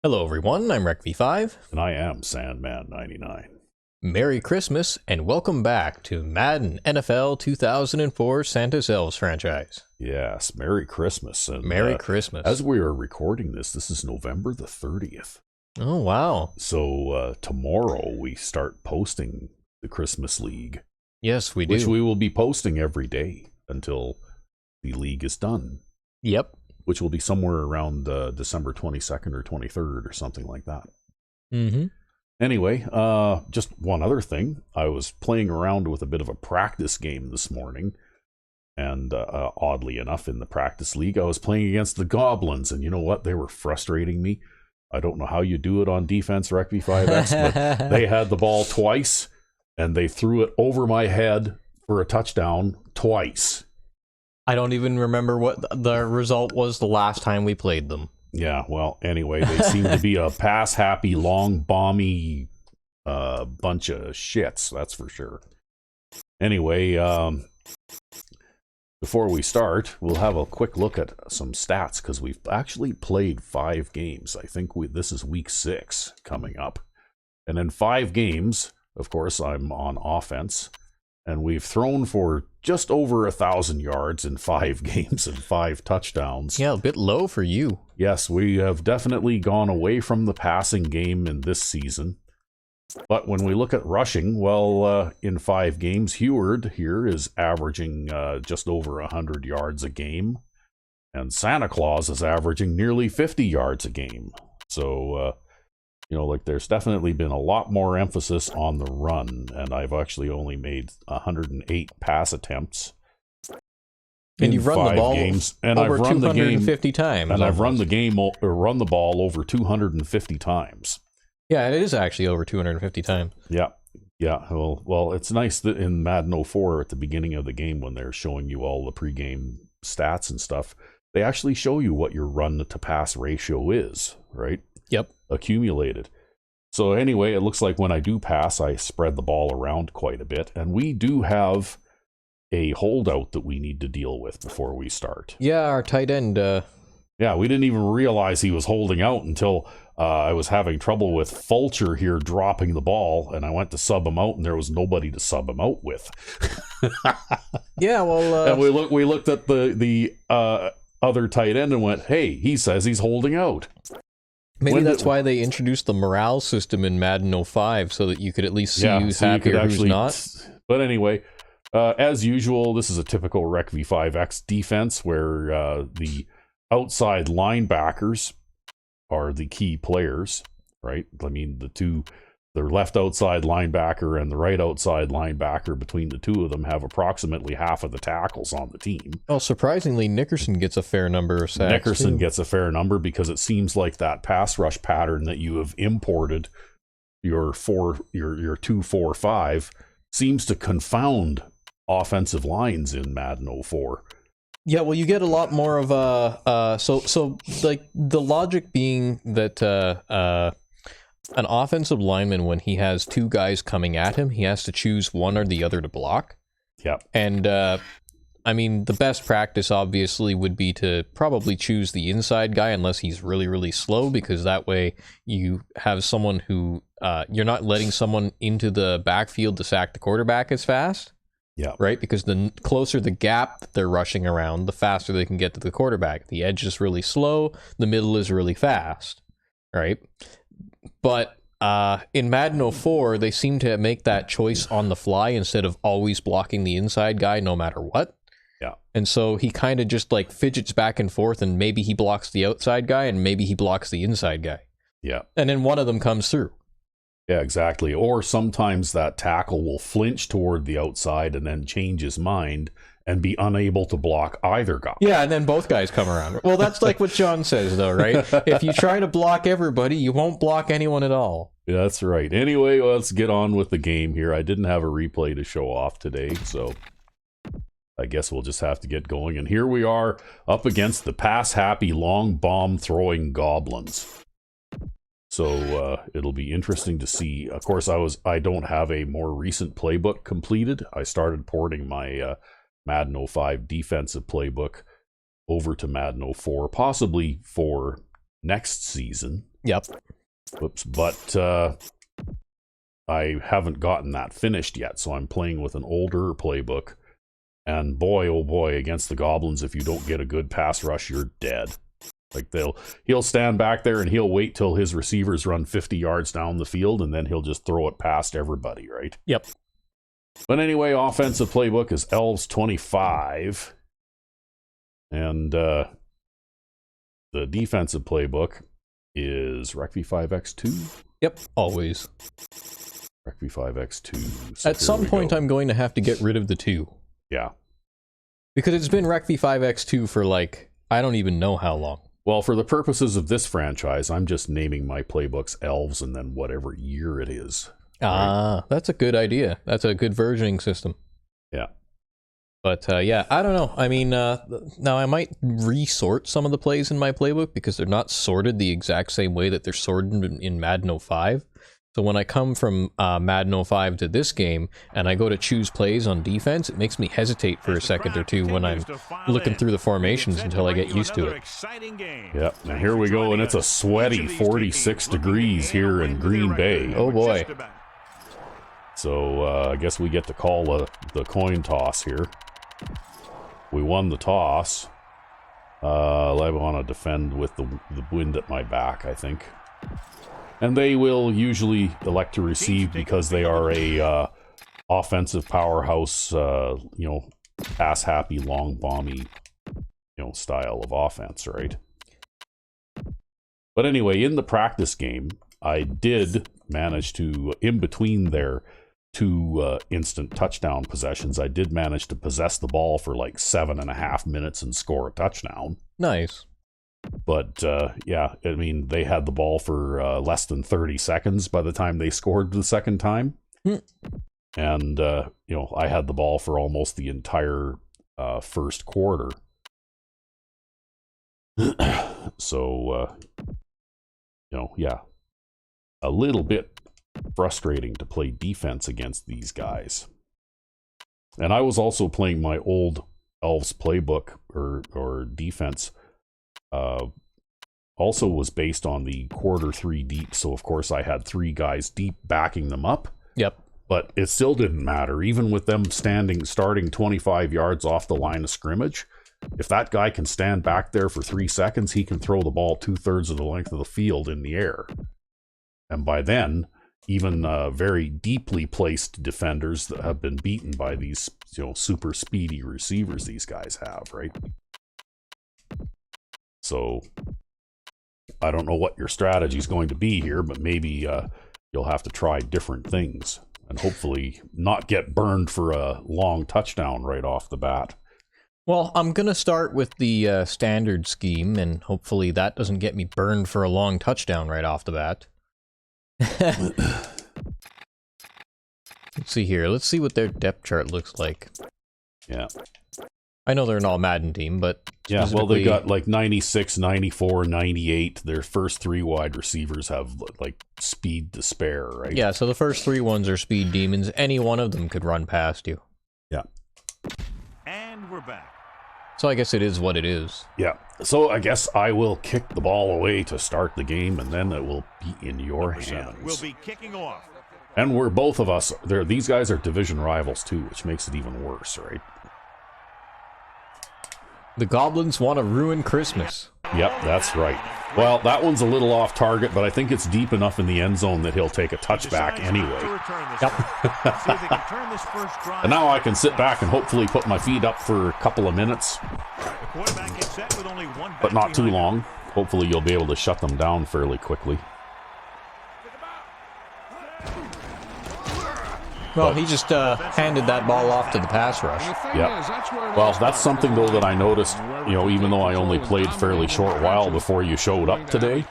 Hello everyone, I'm RecV5. And I am Sandman99. Merry Christmas and welcome back to Madden NFL 2004 Santa's Elves franchise. Yes, Merry Christmas. And, Merry Christmas. As we are recording this is November the 30th. Oh, wow. So tomorrow we start posting the Christmas League. Yes, we do. Which we will be posting every day until the league is done. Yep. Which will be somewhere around December 22nd or 23rd or something like that. Mm-hmm. Anyway, just one other thing. I was playing around with a bit of a practice game this morning. And oddly enough, in the practice league, I was playing against the Goblins. And you know what? They were frustrating me. I don't know how you do it on defense, RecV5X, but they had the ball twice. And they threw it over my head for a touchdown twice. I don't even remember what the result was the last time we played them. Yeah, well, anyway, they seem to be a pass-happy, long, bomby bunch of shits, that's for sure. Anyway, before we start, we'll have a quick look at some stats, because we've actually played 5 games. I think this is week 6 coming up. And in 5 games, of course, I'm on offense. And we've thrown for just over 1,000 yards in 5 games and 5 touchdowns. Yeah, a bit low for you. Yes, we have definitely gone away from the passing game in this season. But when we look at rushing, well, in 5 games, Heward here is averaging just over 100 yards a game. And Santa Claus is averaging nearly 50 yards a game. So, there's definitely been a lot more emphasis on the run, and I've actually only made 108 pass attempts. And you've run the ball games, and over I've run 250 times. And I've run the ball over 250 times. Yeah, it is actually over 250 times. Yeah. Well, it's nice that in Madden 04 at the beginning of the game when they're showing you all the pregame stats and stuff, they actually show you what your run to pass ratio is, right? Yep. Accumulated. So anyway, it looks like when I do pass, I spread the ball around quite a bit. And we do have a holdout that we need to deal with before we start. Yeah, our tight end. Yeah, we didn't even realize he was holding out until I was having trouble with Fulcher here dropping the ball. And I went to sub him out, and there was nobody to sub him out with. Yeah, well... and we looked at the other tight end and went, hey, he says he's holding out. Maybe that's why they introduced the morale system in Madden 05, so that you could at least see who's happy or who's not. But anyway, as usual, this is a typical RecV5X defense where the outside linebackers are the key players, right? I mean, the left outside linebacker and the right outside linebacker, between the two of them, have approximately half of the tackles on the team. Well, surprisingly, Nickerson gets a fair number of sacks. Nickerson gets a fair number because it seems like that pass rush pattern that you have imported, your 2-4-5, seems to confound offensive lines in Madden 04. Yeah, well, you get a lot more of so like the logic being that an offensive lineman, when he has 2 guys coming at him, he has to choose one or the other to block. Yeah. And, I mean, the best practice, obviously, would be to probably choose the inside guy unless he's really, really slow, because that way you have someone who, you're not letting someone into the backfield to sack the quarterback as fast. Yeah. Right? Because the closer the gap that they're rushing around, the faster they can get to the quarterback. The edge is really slow. The middle is really fast. Right? But in Madden 04, they seem to make that choice on the fly instead of always blocking the inside guy no matter what. Yeah. And so he kind of just like fidgets back and forth, and maybe he blocks the outside guy and maybe he blocks the inside guy. Yeah. And then one of them comes through. Yeah, exactly. Or sometimes that tackle will flinch toward the outside and then change his mind and be unable to block either guy. Yeah, and then both guys come around. Well, that's like what John says, though, right? If you try to block everybody, you won't block anyone at all. Yeah, that's right. Anyway, let's get on with the game here. I didn't have a replay to show off today, so I guess we'll just have to get going. And here we are up against the pass-happy, long bomb-throwing Goblins. So it'll be interesting to see. Of course, I don't have a more recent playbook completed. I started porting my Madden 05 defensive playbook over to Madden 04, possibly for next season. Yep. Whoops, but I haven't gotten that finished yet, so I'm playing with an older playbook. And boy, oh boy, against the Goblins, if you don't get a good pass rush, you're dead. Like he'll stand back there and he'll wait till his receivers run 50 yards down the field, and then he'll just throw it past everybody, right? Yep. But anyway, offensive playbook is Elves 25. And the defensive playbook is Rec V5X2. Yep, always. Rec V5X2. So at some point, I'm going to have to get rid of the 2. Yeah. Because it's been Rec V5X2 for like, I don't even know how long. Well, for the purposes of this franchise, I'm just naming my playbooks Elves and then whatever year it is. Ah, that's a good idea. That's a good versioning system. Yeah. But yeah, I don't know. I mean, now I might resort some of the plays in my playbook because they're not sorted the exact same way that they're sorted in Madden 05. So when I come from Madden 05 to this game and I go to choose plays on defense, it makes me hesitate for a second or two when I'm looking through the formations until I get used to it. Yep, and here we go, and it's a sweaty 46 degrees here in Green Bay. Oh boy. So I guess we get to call the coin toss here. We won the toss. I want to defend with the wind at my back, I think. And they will usually elect to receive because they are a offensive powerhouse, pass-happy, long, bomby, style of offense, right? But anyway, in the practice game, I did manage to, in between their 2 instant touchdown possessions, I did manage to possess the ball for like 7.5 minutes and score a touchdown. Nice. But, yeah, I mean, they had the ball for less than 30 seconds by the time they scored the second time. And, I had the ball for almost the entire first quarter. So, yeah, a little bit frustrating to play defense against these guys. And I was also playing my old Elves playbook or defense. Also was based on the quarter 3 deep, so of course I had 3 guys deep backing them up. Yep. But it still didn't matter, even with them starting 25 yards off the line of scrimmage. If that guy can stand back there for 3 seconds, he can throw the ball 2/3 of the length of the field in the air. And by then, even very deeply placed defenders that have been beaten by these super speedy receivers these guys have, right? So I don't know what your strategy is going to be here, but maybe you'll have to try different things and hopefully not get burned for a long touchdown right off the bat. Well, I'm going to start with the standard scheme, and hopefully that doesn't get me burned for a long touchdown right off the bat. Let's see here. Let's see what their depth chart looks like. Yeah. I know they're an all-Madden team, but... Yeah, well, they got like 96, 94, 98. Their first 3 wide receivers have like speed to spare, right? Yeah, so the first 3 ones are speed demons. Any one of them could run past you. Yeah. And we're back. So I guess it is what it is. Yeah. So I guess I will kick the ball away to start the game, and then it will be in your hands. We'll be kicking off. And we're both of us. These guys are division rivals too, which makes it even worse, right? The Goblins want to ruin Christmas. Yep, that's right. Well, that one's a little off target, but I think it's deep enough in the end zone that he'll take a touchback anyway. Yep. And now I can sit back and hopefully put my feet up for a couple of minutes. But not too long. Hopefully you'll be able to shut them down fairly quickly. Well, he just handed that ball off to the pass rush. Yeah. Well, that's something, though, that I noticed, even though I only played fairly short while before you showed up today.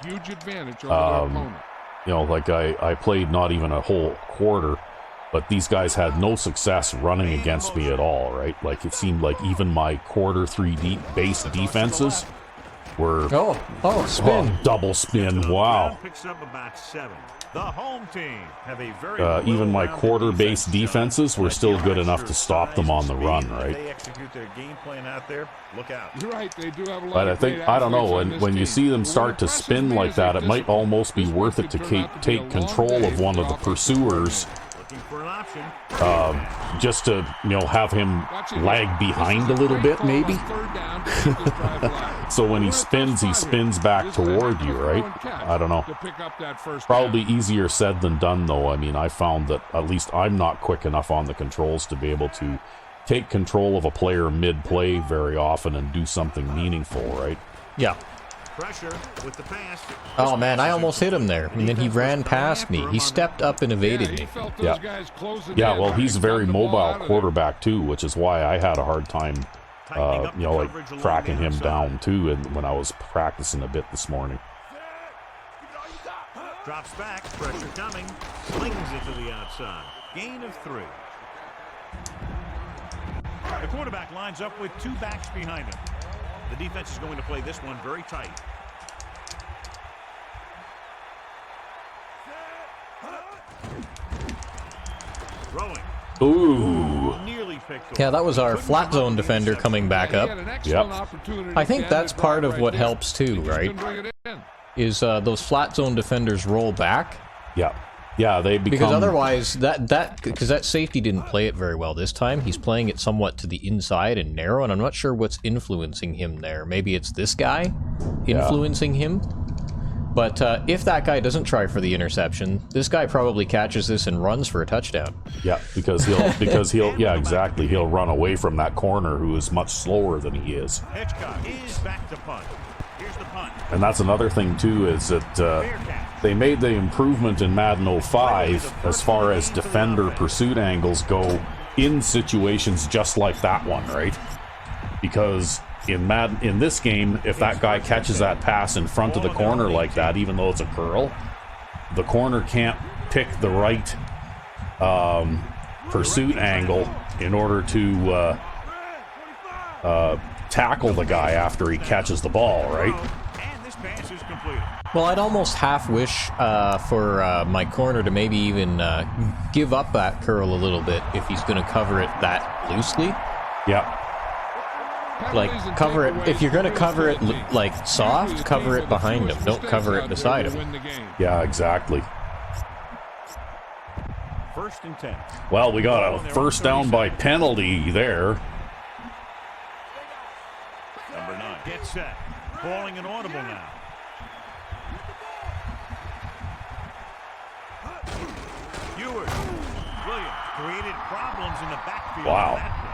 Like I played not even a whole quarter, but these guys had no success running against me at all, right? Like, it seemed like even my quarter 3 deep base defenses We're spin. double spin. Wow. Picks up about 7. The home team have a very Even my quarter-based defenses were still good enough to stop them on the run, right? They execute their game plan out there. Look out. You're right, they do have a lot But I of think, great I don't know, athletes on when you this see team. them But start what to impresses spin me like is that, their it might discipline. almost be This worth one it to could turn out to be a take long control day of one for of the offensive pursuers, Looking for an option. just to, have him lag behind a little bit, maybe. So when he spins back toward you, right? I don't know. Probably easier said than done, though. I mean, I found that at least I'm not quick enough on the controls to be able to take control of a player mid-play very often and do something meaningful, right? Yeah. Pressure with the pass. Oh man, I almost hit him there, and then he ran past me. He stepped up and evaded me. Yeah, well, he's a very mobile quarterback too, which is why I had a hard time, like tracking him down too, and when I was practicing a bit this morning. Drops back, pressure coming, slings it to the outside. Gain of 3. The quarterback lines up with 2 backs behind him. The defense is going to play this one very tight. Throwing. Ooh. Nearly picked off. Yeah, that was our flat zone defender coming back up. Yep. I think that's part of what helps too, right? Is those flat zone defenders roll back? Yeah, they become... Because otherwise, that safety didn't play it very well this time. He's playing it somewhat to the inside and narrow, and I'm not sure what's influencing him there. Maybe it's this guy influencing him. But if that guy doesn't try for the interception, this guy probably catches this and runs for a touchdown. Yeah, because he'll yeah, exactly. He'll run away from that corner who is much slower than he is. Hitchcock is back to punt. Here's the punt. And that's another thing too, is that they made the improvement in Madden 05 as far as defender pursuit angles go in situations just like that one, right? Because in this game, if that guy catches that pass in front of the corner like that, even though it's a curl, the corner can't pick the right pursuit angle in order to tackle the guy after he catches the ball, right? And this pass is completed. Well, I'd almost half wish for my corner to maybe even give up that curl a little bit if he's going to cover it that loosely. Yeah. Like, cover it, if you're going to cover it like soft, cover it behind him. Don't cover it beside him. Yeah, exactly. 1st and 10. Well, we got a first down by penalty there. Number 9. Get set. Calling an audible now. Ewert. Williams created problems in the backfield. Wow.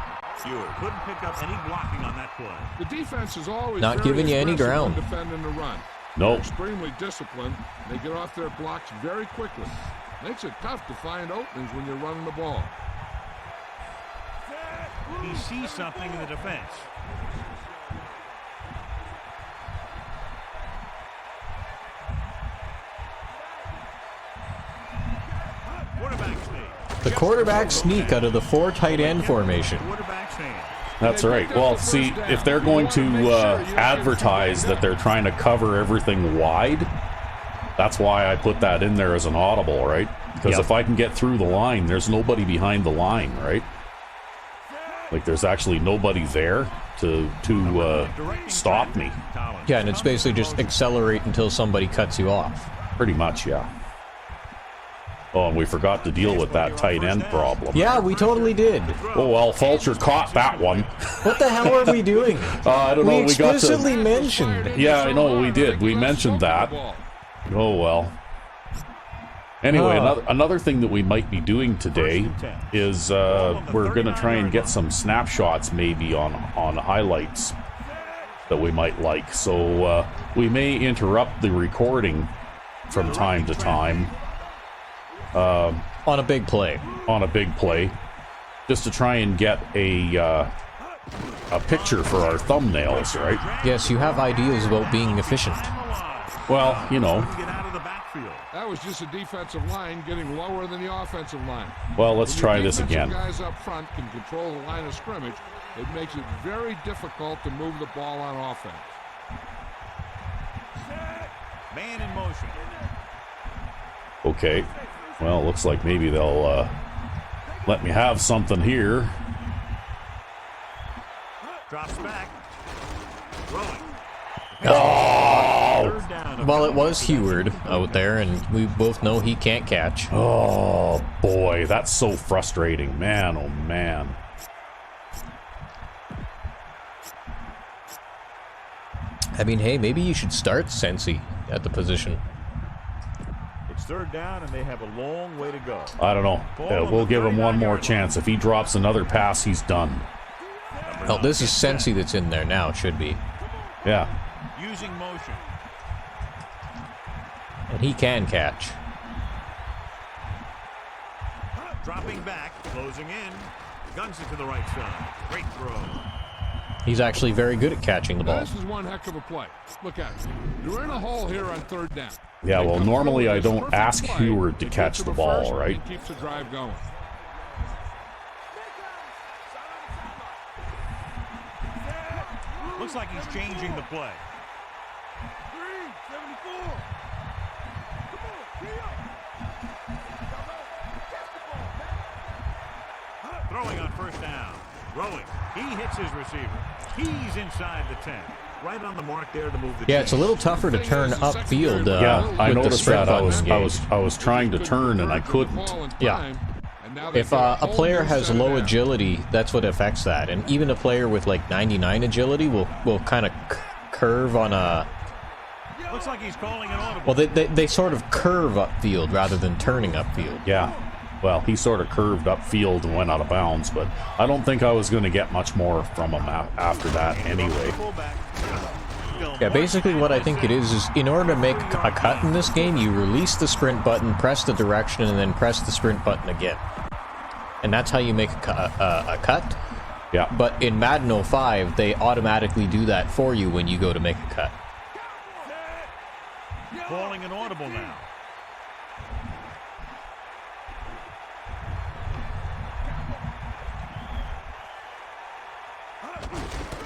Ewert couldn't pick up any blocking on that play. The defense is always Not very giving you any aggressive ground. when defending the run. Nope. Extremely disciplined. They get off their blocks very quickly. Makes it tough to find openings when you're running the ball. He sees something in the defense. The quarterback sneak out of the 4 tight end formation. That's right. Well, see, if they're going to advertise that they're trying to cover everything wide, that's why I put that in there as an audible, right? Because if I can get through the line, there's nobody behind the line, right? Like, there's actually nobody there to stop me. Yeah, and it's basically just accelerate until somebody cuts you off. Pretty much, yeah. Oh, and we forgot to deal with that tight end problem. Yeah, we totally did. Oh, well, Fulcher caught that one. What the hell are we doing? I don't know. We explicitly mentioned. Yeah, I know, we did. We mentioned that. Oh, well. Anyway, another thing that we might be doing today is we're going to try and get some snapshots maybe on highlights that we might like. So we may interrupt the recording from time to time. On a big play. On a big play. Just to try and get a picture for our thumbnails, right? Yes, you have ideas about being efficient. Well, you know. That was just a defensive line getting lower than the offensive line. Well, let's try this again. Guys up front can control the line of scrimmage. It makes it very difficult to move the ball on offense. Man in motion. Okay. Well, looks like maybe they'll let me have something here. Drops back. Rolling. Oh! Third down. Well, it was Heward out there, and we both know he can't catch. Oh, boy. That's so frustrating. Man, oh, man. I mean, hey, maybe you should start Sensi at the position. It's third down, and they have a long way to go. I don't know. We'll give him one more chance. If he drops another pass, he's done. Oh, this is Sensi that's in there now, it should be. Yeah. Using motion. And he can catch. Dropping back, closing in. Guns it to the right side. Great throw. He's actually very good at catching the ball. This is one heck of a play. Look at it. You're in a hole here on third down. Yeah, well, normally I don't ask Perfect play. Heward to It catch gets the him ball, first right? and keeps the drive going. Looks like he's changing the play. Throwing on first down. Rolling. He hits his receiver. He's inside the 10. Right on the mark there to move the Yeah, it's a little tougher to turn upfield. Yeah, I with the noticed sprint that. I button was engaged. I was trying to turn and I couldn't. Yeah. If a player has low agility, that's what affects that. And even a player with like 99 agility will kind of curve on a... Looks like he's calling an audible. Well, they sort of curve upfield rather than turning upfield. Yeah. Well, he sort of curved upfield and went out of bounds, but I don't think I was going to get much more from him after that anyway. Yeah, basically what I think it is in order to make a cut in this game, you release the sprint button, press the direction, and then press the sprint button again. And that's how you make a cut. Yeah. But in Madden 05, they automatically do that for you when you go to make a cut. Calling an audible now.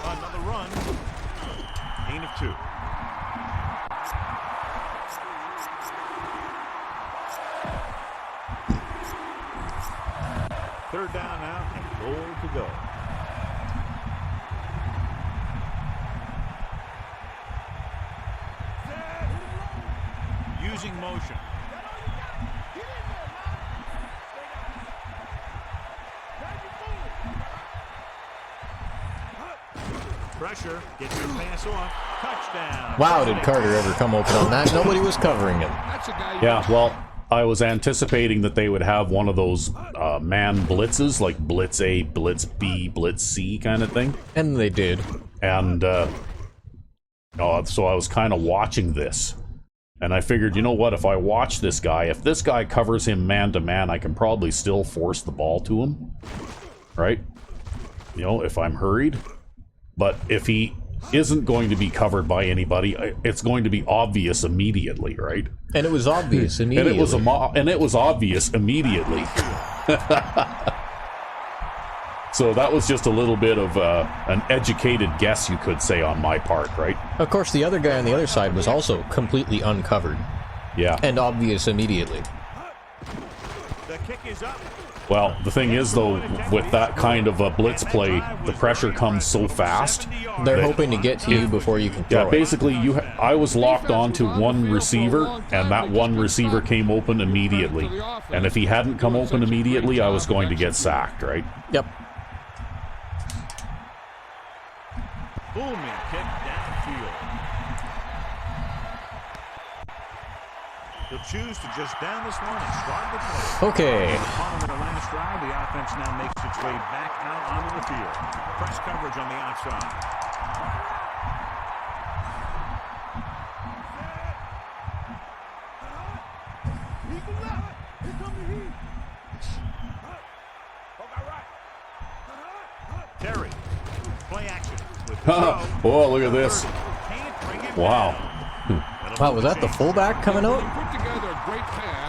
Another run. Gain of 2. Third down now and goal to go. Using motion. Pressure, gets your pass off, touchdown. Wow, did Carter ever come open on that? Nobody was covering him. Yeah, well, I was anticipating that they would have one of those man blitzes, like Blitz A, Blitz B, Blitz C kind of thing. And they did. And so I was kind of watching this. And I figured, you know what, if I watch this guy, if this guy covers him man-to-man, I can probably still force the ball to him. Right? You know, if I'm hurried. But if he isn't going to be covered by anybody, it's going to be obvious immediately, right? And it was obvious immediately. And it was obvious immediately. So that was just a little bit of an educated guess, you could say, on my part, right? Of course, the other guy on the other side was also completely uncovered. Yeah. And obvious immediately. The kick is up. Well, the thing is, though, with that kind of a blitz play, the pressure comes so fast. They're hoping to get to you before you can throw Yeah, basically, I was locked onto one receiver, and that one receiver came open immediately. And if he hadn't come open immediately, I was going to get sacked, right? Yep. Booming kick downfield. He'll choose to just down this one and start the play. Okay. On their last drive, the offense now makes its way back out onto the field. Press coverage on the outside. Terry, play action. Oh, look at this. Wow. Wow, was that the fullback coming out?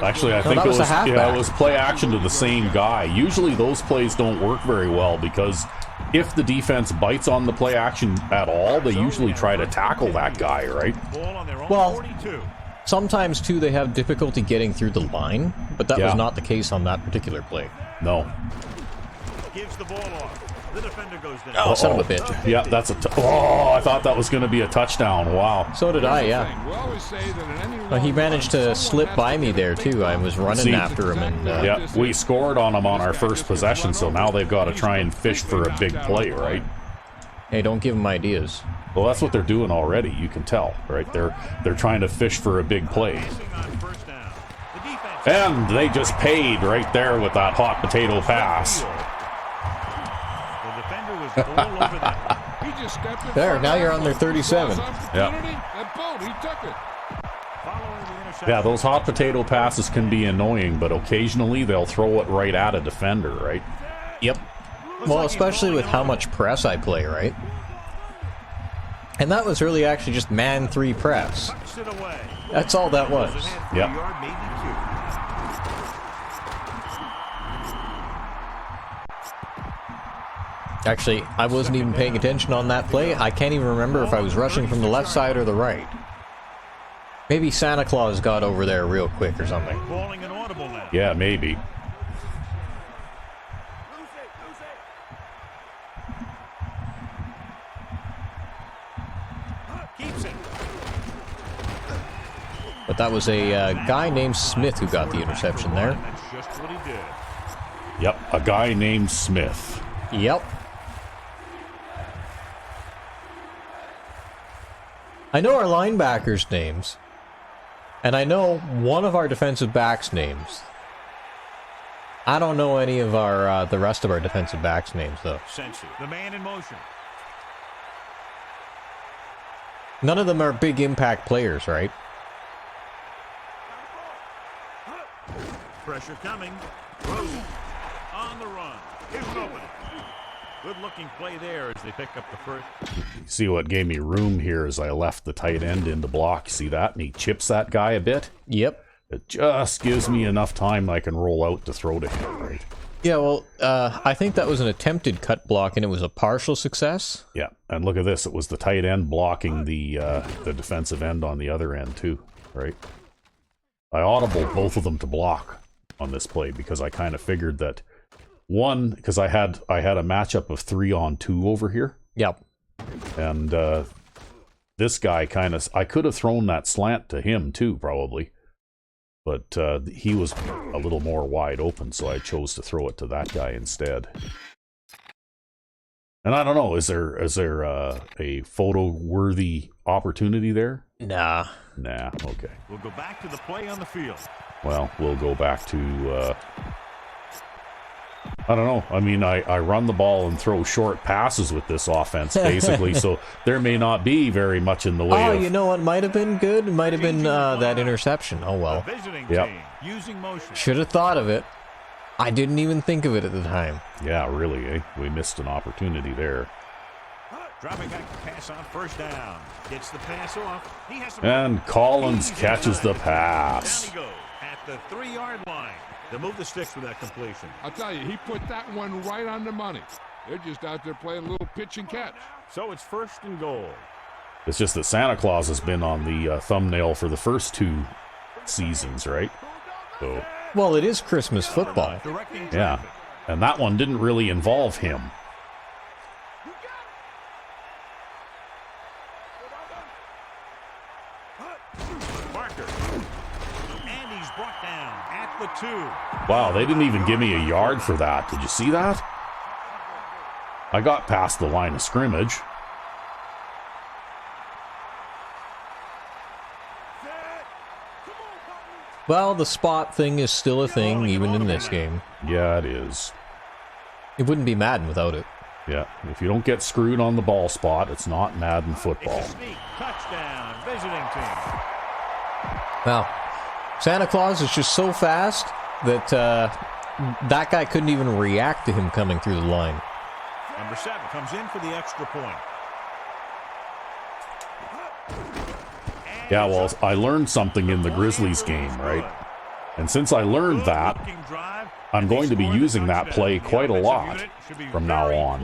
Actually, I No, think that it was was, the halfback. it was play action to the same guy. Usually those plays don't work very well because if the defense bites on the play action at all, they usually try to tackle that guy, right? Ball on their own Well, 42. sometimes, too, they have difficulty getting through the line, but that was not the case on that particular play. No. Gives the ball off. The defender goes down. Oh, son of a bitch. Yeah, that's oh, I thought that was going to be a touchdown. Wow. So did I, yeah. He managed to slip by me there, too. I was running after him. And yeah, we scored on them on our first possession, so now they've got to try and fish for a big play, right? Hey, don't give them ideas. Well, that's what they're doing already. You can tell, right? They're trying to fish for a big play. And they just paid right there with that hot potato pass. There, now you're on their 37. Yeah. Yeah, those hot potato passes can be annoying, but occasionally they'll throw it right at a defender, right? Yep. Well, especially with how much press I play, right? And that was really actually just man 3 press. That's all that was. Yep. Actually, I wasn't even paying attention on that play. I can't even remember if I was rushing from the left side or the right. Maybe Santa Claus got over there real quick or something. Yeah, maybe. But that was a guy named Smith who got the interception there. Yep, a guy named Smith. Yep. I know our linebackers' names, and I know one of our defensive backs' names. I don't know any of our the rest of our defensive backs' names, though. The man in motion. None of them are big impact players, right? Pressure coming. Rose on the run. Here's an opening. Good-looking play there as they pick up the first. See what gave me room here as I left the tight end in the block. See that? And he chips that guy a bit. Yep. It just gives me enough time I can roll out to throw to him, right? Yeah, well, I think that was an attempted cut block, and it was a partial success. Yeah, and look at this. It was the tight end blocking the defensive end on the other end, too, right? I audibled both of them to block on this play because I kind of figured that one, because I had a matchup of 3-on-2 over here. Yep. And this guy I could have thrown that slant to him too, probably. But he was a little more wide open, so I chose to throw it to that guy instead. And I don't know, is there a photo-worthy opportunity there? Nah. Nah, okay. We'll go back to the play on the field. Well, we'll go back to... I don't know. I mean, I run the ball and throw short passes with this offense, basically, so there may not be very much in the way of... Oh, you know what might have been good? It might have been that interception. Oh, well. Yep. Should have thought of it. I didn't even think of it at the time. Yeah, really, eh? We missed an opportunity there. Dropping back to pass on first down. Gets the pass off. And Collins catches the pass. Down he goes at the 3-yard line. They'll move the sticks with that completion. I'll tell you, he put that one right on the money. They're just out there playing a little pitch and catch. So it's 1st and goal. It's just that Santa Claus has been on the thumbnail for the first 2 seasons, right? So. Well, it is Christmas football. Yeah, and that one didn't really involve him. Wow, they didn't even give me a yard for that. Did you see that? I got past the line of scrimmage. Well, the spot thing is still a thing, even in this game. Yeah, it is. It wouldn't be Madden without it. Yeah, if you don't get screwed on the ball spot, it's not Madden football. Touchdown, visiting team. Wow. Santa Claus is just so fast that that guy couldn't even react to him coming through the line. Number 7 comes in for the extra point. Yeah, well, I learned something in the Grizzlies game, right? And since I learned that, I'm going to be using that play quite a lot from now on.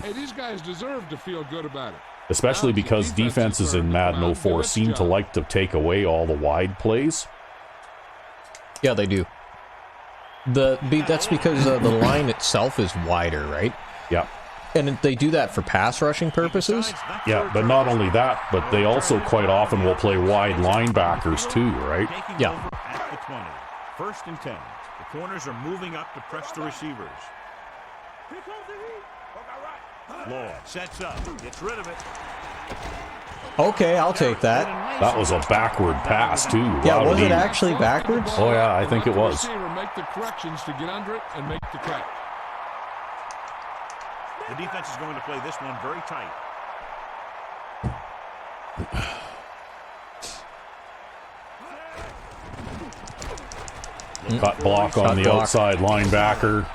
Hey, these guys deserve to feel good about it. Especially because defenses in Madden 04 seem to like to take away all the wide plays. Yeah, they do. That's because the line itself is wider, right? Yeah. And they do that for pass rushing purposes? Yeah, but not only that, but they also quite often will play wide linebackers too, right? Yeah. At the 20. First and 10. The corners are moving up to press the receivers. Lloyd sets up, gets rid of it. Okay, I'll take that. That was a backward pass too. Yeah, Wow, was he- it actually backwards? Oh yeah, I think it was. Receiver make the corrections to get under it and make the catch. The defense is going to play this one very tight. Cut block on the outside linebacker.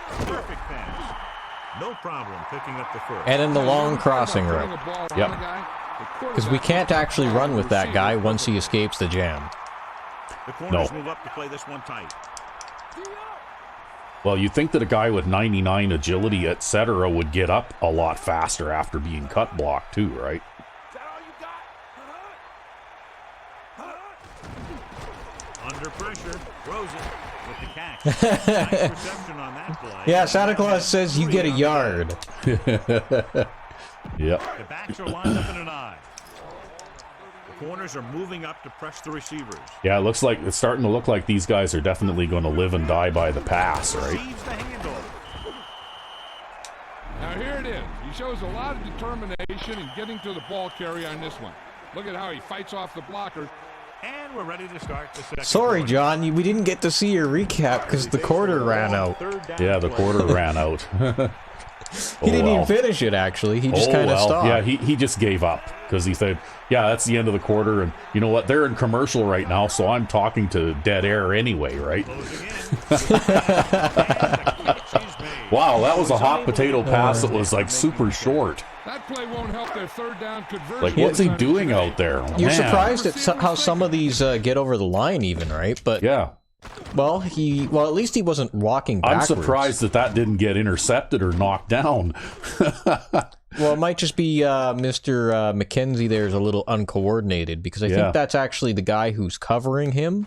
Perfect pass. No problem picking up the first. And in the long crossing route. Yep. Because we can't actually run with that guy once he escapes the jam. The corners No. move up to play this one tight. Well, you'd think that a guy with 99 agility, etc., would get up a lot faster after being cut blocked too, right? Under pressure, throws it with the catch. Nice reception on that play. Yeah, Santa Claus says you get a yard. Yep. The backs are lined up in an eye. The corners are moving up to press the receivers. Yeah, it's starting to look like these guys are definitely going to live and die by the pass, right? Receives the handoff. Now here it is. He shows a lot of determination in getting to the ball carrier on this one. Look at how he fights off the blocker. And we're ready to start the second Sorry, quarter. John, we didn't get to see your recap because the quarter ran out. Third down Yeah, the play. quarter ran out. He didn't well. even finish it, actually. He just kind of stopped. Yeah, he just gave up because he said, yeah, that's the end of the quarter. And you know what? They're in commercial right now, so I'm talking to dead air anyway, right? Closing in. And the catch is made. Wow, that was a hot potato pass that was like super short. That play won't help their third down conversion. Like, what's he doing out there? You're Man. surprised at how some of these get over the line, even, right? But Yeah. well, at least he wasn't walking I'm backwards. surprised that didn't get intercepted or knocked down. Well, it might just be Mr. McKenzie there is a little uncoordinated because I Yeah. think that's actually the guy who's covering him.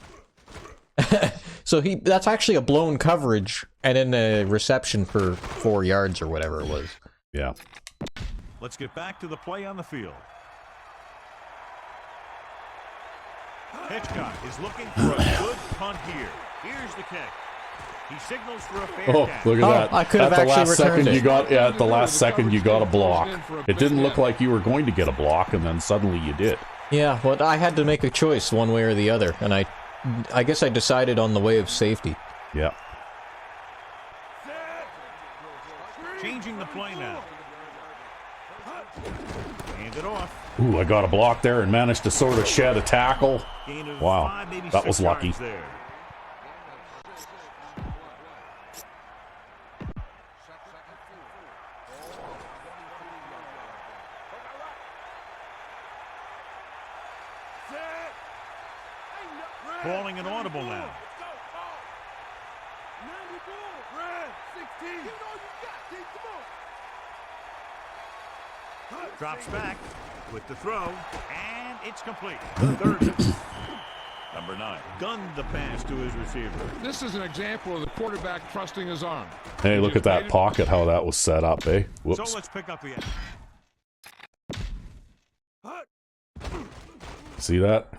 So that's actually a blown coverage and then a reception for 4 yards or whatever it was. Yeah. Let's get back to the play on the field. Hitchcock is looking for a good punt here. Here's the kick. He signals for a fair Oh, catch. look at that. I could have at the actually last second returned you it. got at the last second you got a block. It didn't look like you were going to get a block, and then suddenly you did. Yeah, well, I had to make a choice one way or the other, and I guess I decided on the way of safety. Yeah. Changing the play now. Hand it off. Ooh, I got a block there and managed to sort of shed a tackle. Gain of Wow, 5, maybe that 6 was lucky. yards there. Calling an audible now. Drops back with the throw, and it's complete. Third. Number 9 gunned the pass to his receiver. This is an example of the quarterback trusting his arm. Hey, look at that pocket, how that was set up, eh? Whoops. So let's pick up the. See that?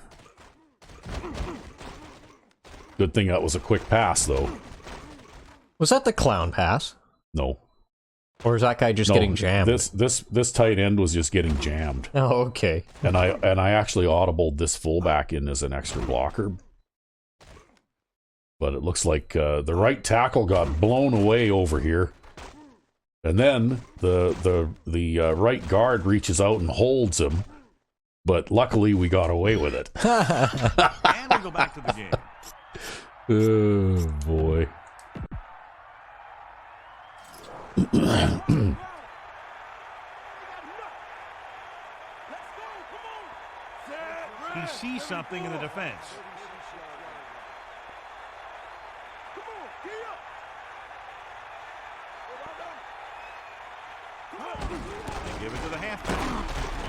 Good thing that was a quick pass, though. Was that the clown pass? No. Or is that guy just No, getting jammed? This tight end was just getting jammed. Oh, okay. And I actually audibled this fullback in as an extra blocker. But it looks like the right tackle got blown away over here. And then the right guard reaches out and holds him. But luckily we got away with it. And we go back to the game. Oh boy. He sees something in the defense. They give it to the halfback.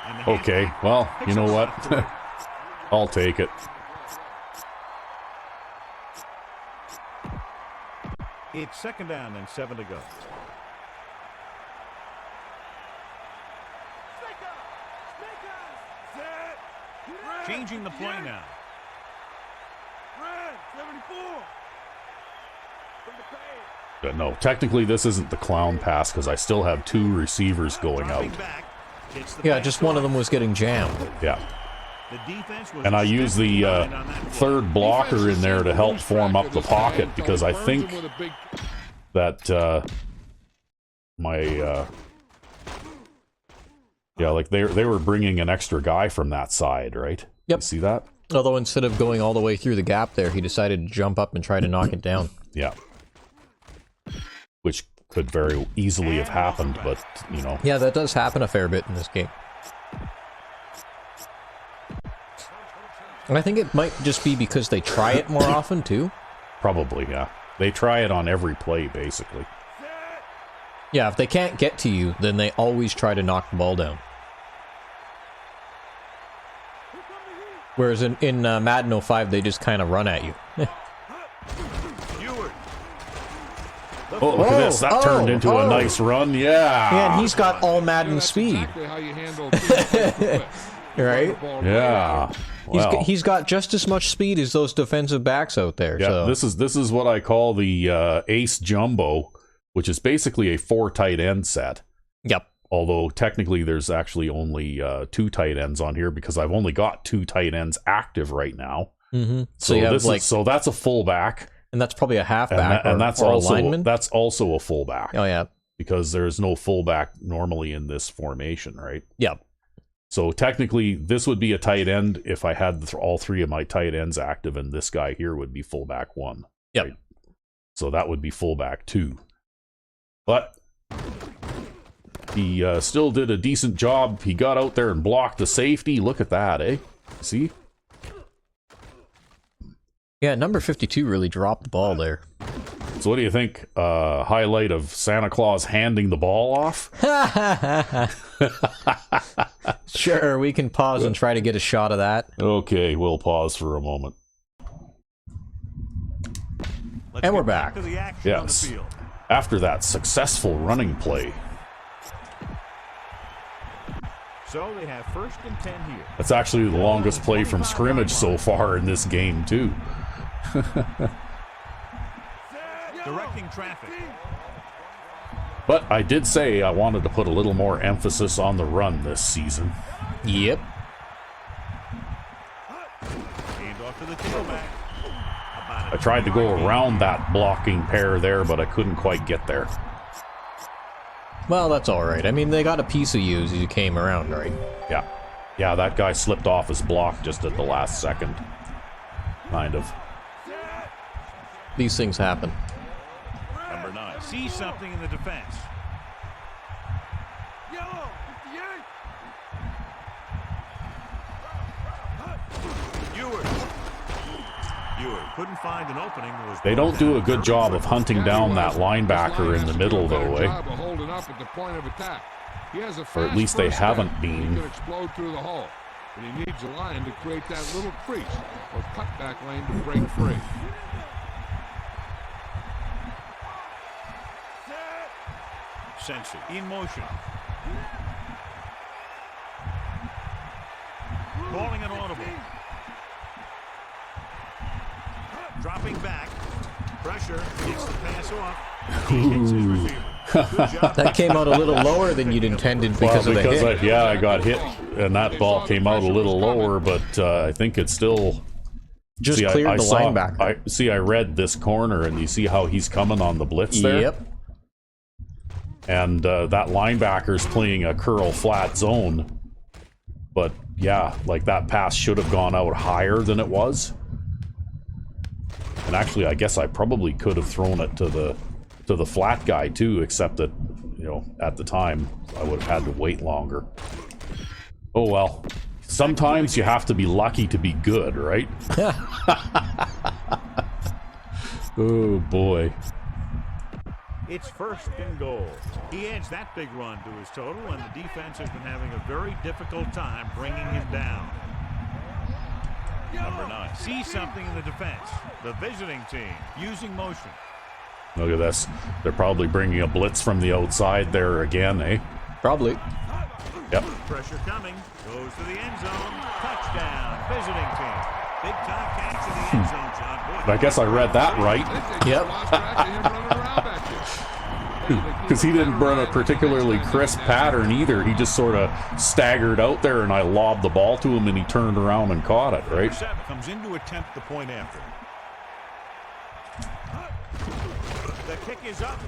And the Okay, handoff. well, you Picks know up what? 3. I'll take it. It's 2nd down and 7 to go. Changing the play now. No, technically this isn't the clown pass because I still have 2 receivers going out. Dropping back. Hits the Yeah, back just one of them cross. was getting jammed. Yeah. The defense was And I use the especially on that play. third blocker in there to help form up the pocket because I think that my yeah, like they were bringing an extra guy from that side, right? Yep. You see that? Although instead of going all the way through the gap there, he decided to jump up and try to knock it down. Yeah. Which could very easily have happened, but you know. Yeah, that does happen a fair bit in this game. And I think it might just be because they try it more often, too. Probably, yeah. They try it on every play, basically. Yeah, if they can't get to you, then they always try to knock the ball down. Whereas in Madden 05, they just kind of run at you. Ewert. Oh, look at this. That turned into a nice run. Yeah. Man, he's got all Madden speed. Exactly how you handle things. Right? Yeah. Well, He's got just as much speed as those defensive backs out there. yeah, So. this is what I call the ace jumbo, which is basically a 4 tight end set. Yep. Although technically there's actually only 2 tight ends on here because I've only got 2 tight ends active right now. Mm-hmm. So you have so that's a fullback, and that's probably a halfback and that's or a also lineman. that's also a fullback. Oh yeah. Because there's no fullback normally in this formation, right? Yep. So technically, this would be a tight end if I had all 3 of my tight ends active, and this guy here would be fullback 1. Yep. Right? So that would be fullback 2. But he still did a decent job. He got out there and blocked the safety. Look at that, eh? See? Yeah, number 52 really dropped the ball there. So what do you think? Highlight of Santa Claus handing the ball off? Sure, we can pause and try to get a shot of that. Okay, we'll pause for a moment. Let's And we're get back. to the action on the Yes. field. After that successful running play. So they have 1st and 10 here. That's actually the longest play from scrimmage so far in this game, too. Directing traffic. But I did say I wanted to put a little more emphasis on the run this season. Yep. Hand off to the tailback. I tried to go around that blocking pair there, but I couldn't quite get there. Well, that's all right. I mean, they got a piece of you as you came around, right? Yeah. Yeah, that guy slipped off his block just at the last second. Kind of. These things happen. Number 9 sees something in the defense. Ewert couldn't find an opening. They don't do a good job of hunting down that linebacker in the middle, though, eh? Holding up at the point of attack. He has a Or at least they fast first haven't step. been. He can explode through the hole, but he needs a line to create that little crease or cutback lane to break free. Sensi in motion. Calling an audible. Dropping back. Pressure. Gets the pass off. He hits his receiver. Good job. That came out a little lower than you'd intended because of the hit. I got hit, and that ball came out a little lower, but I think it's still... Just cleared the linebacker. I read this corner, and you see how he's coming on the blitz there? Yep. And that linebacker's playing a curl flat zone. But yeah, like that pass should have gone out higher than it was. And actually, I guess I probably could have thrown it to the flat guy too, except that, you know, at the time I would have had to wait longer. Oh well. Sometimes you have to be lucky to be good, right? Oh boy. It's 1st and goal. He adds that big run to his total, and the defense has been having a very difficult time bringing him down. Number 9 sees something in the defense. The visiting team using motion. Look at this. They're probably bringing a blitz from the outside there again, eh? Probably. Yep. Pressure coming. Goes to the end zone. Touchdown. Visiting team. Big time catch in the end zone, John. Boy, I guess I read that right. Yep. Because he didn't run a particularly crisp pattern either. He just sort of staggered out there, and I lobbed the ball to him, and he turned around and caught it, right? Comes in to attempt the point after. The kick is up,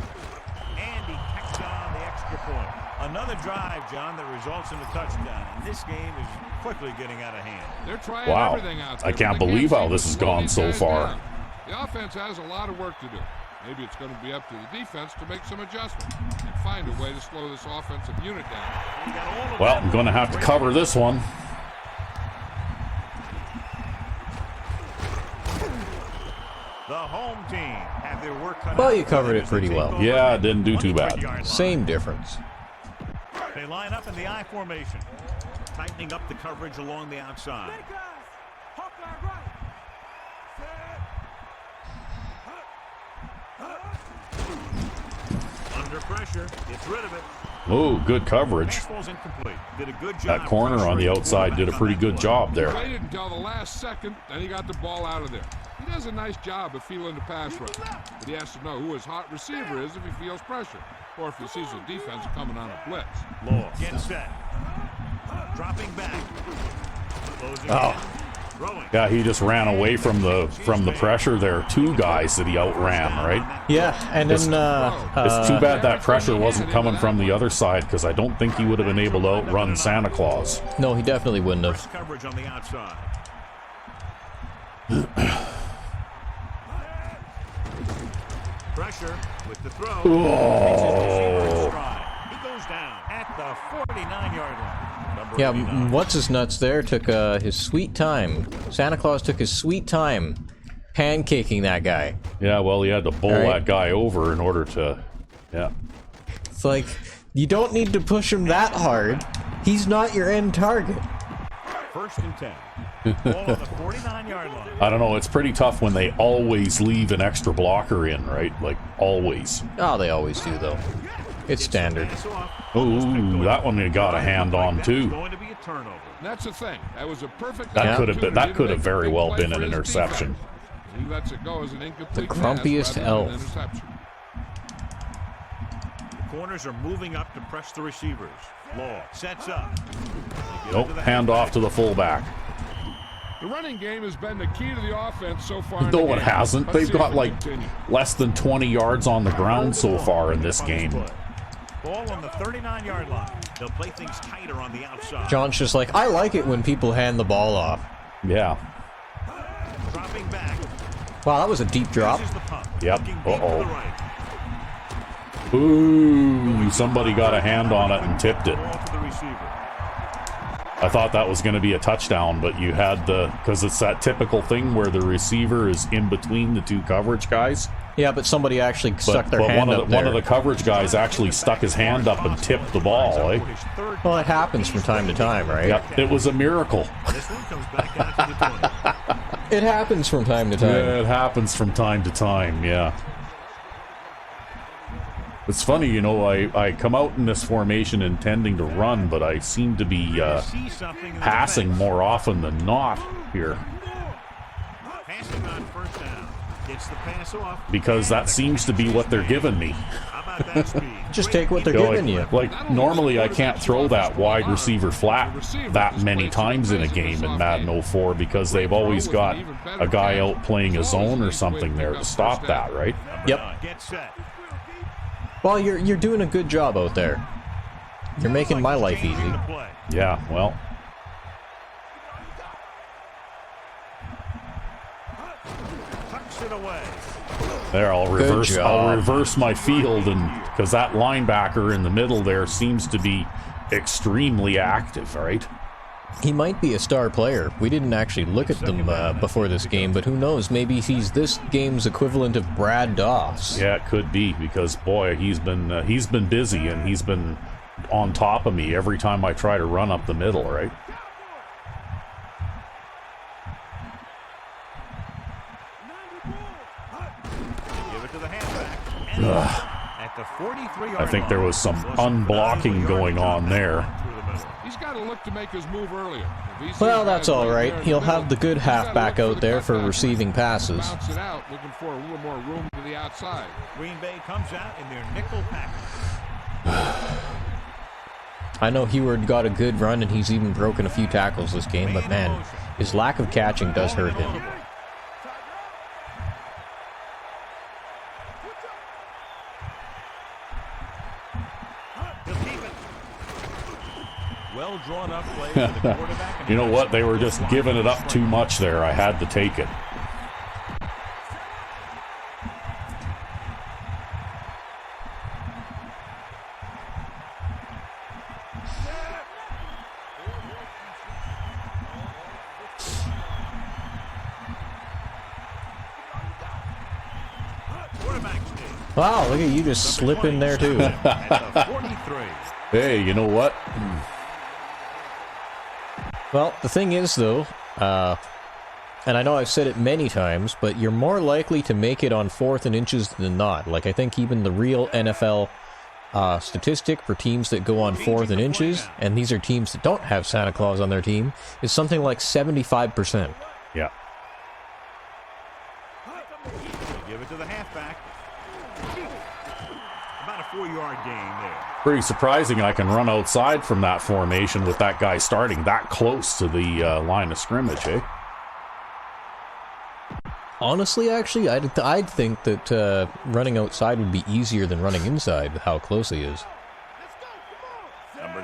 and he kicks on the extra point. Another drive, John, that results in a touchdown. And this game is quickly getting out of hand. They're trying Wow. everything out there. I can't believe how this has gone so far. The offense has a lot of work to do. Maybe it's going to be up to the defense to make some adjustments and find a way to slow this offensive unit down. Well, I'm going to have to cover this one. The home team have their work cut out. Well, you covered it pretty well. Yeah, it didn't do too bad. Same difference. They line up in the I formation, tightening up the coverage along the outside. Under pressure, gets rid of it. Oh, good coverage. Fastball's incomplete. Did a good job. That corner on the outside did a pretty good job He there. waited until the last second, then he got the ball out of there. He does a nice job of feeling the pass rush, but he has to know who his hot receiver is if he feels pressure, or if he sees a defense coming on a blitz. Law gets set. Dropping back. Closing Oh. in. Throwing. Yeah, he just ran away from the pressure there. 2 guys that he outran, right? Yeah, and then It's too bad that pressure wasn't coming from the other side, because I don't think he would have been able to outrun Santa Claus. no, he definitely wouldn't have. First coverage on the outside. Pressure with the throw. Oh. He goes down at the 49-yard line. Number Yeah, 89. what's his nuts there took his sweet time. Santa Claus took his sweet time pancaking that guy. Yeah, well, he had to bowl Right. that guy over in order to... Yeah. It's like, you don't need to push him that hard. He's not your end target. 1st and 10. Ball on the 49-yard line. I don't know, it's pretty tough when they always leave an extra blocker in, right? Like, always. Oh, they always do, though. It's standard. Pass off. Ooh, that one they got a hand on, too. Going to be a turnover. That's the thing. That was a perfect That could have been, that opportunity could to have make very a big well play been for an his interception. defense. He lets it go as an incomplete The grumpiest pass rather than an elf. interception. The corners are moving up to press the receivers. Law sets up. Nope, hand off to the fullback. The running game has been the key to the offense so far. in No, the it game. hasn't. Let's They've see if got it like continues. less than 20 yards on the ground so far in this game. Ball on the 39-yard line. They'll play things tighter on the outside. John's just like, I like it when people hand the ball off. Yeah. Dropping back. Wow, that was a deep drop. Uses the pump. Yep. Looking deep to Uh-oh. the right. Ooh, somebody got a hand on it and tipped it. Ball to the receiver. I thought that was going to be a touchdown, but you had because it's that typical thing where the receiver is in between the 2 coverage guys. Yeah, but somebody actually stuck their But hand up there. one of the coverage guys actually stuck his hand up and tipped the ball, eh? Well, it happens from time to time, right? Yep, it was a miracle. This one comes back out to the 20. It happens from time to time. Yeah, it happens from time to time, yeah. It's funny, you know, I come out in this formation intending to run, but I seem to be See something in the passing defense. more often than not here. Passing on 1st down. Gets the pass off. Because that seems to be what they're giving me. How about that speed? Just take what they're You know, giving you. like normally I can't throw that wide receiver flat that many times in a game in Madden 04 because they've always got a guy out playing a zone or something there to stop that, right? Yep. Get set. Well, you're doing a good job out there. You're making my life easy. Changing the play. Yeah, well, Tucks it away. there I'll Good job. reverse my field, and because that linebacker in the middle there seems to be extremely active, right? He might be a star player. We didn't actually look at them before this game, but who knows? Maybe he's this game's equivalent of Brad Doss. Yeah, it could be, because boy, he's been busy, and he's been on top of me every time I try to run up the middle, right? Give it to the halfback. And at the 43-yard I think there was some unblocking going on there. He's got to look to make his move earlier. Well, that's all right. He'll have the good halfback out there for receiving passes. Bounce it out, looking for a little more room to the outside. Green Bay comes out in their nickel package. I know Heward got a good run, and he's even broken a few tackles this game, but man, his lack of catching does hurt him. Well drawn up play for the quarterback. You know what? They were just giving it up too much there. I had to take it. Wow, look at you just slip in there too. Hey, you know what? Well, the thing is, though, and I know I've said it many times, but you're more likely to make it on 4th and inches than not. Like, I think even the real NFL statistic for teams that go on 4th and inches, and these are teams that don't have Santa Claus on their team, is something like 75%. Yeah. Give it to the halfback. About a 4-yard gain there. Pretty surprising I can run outside from that formation with that guy starting that close to the line of scrimmage, eh? Honestly, actually, I'd think that running outside would be easier than running inside with how close he is.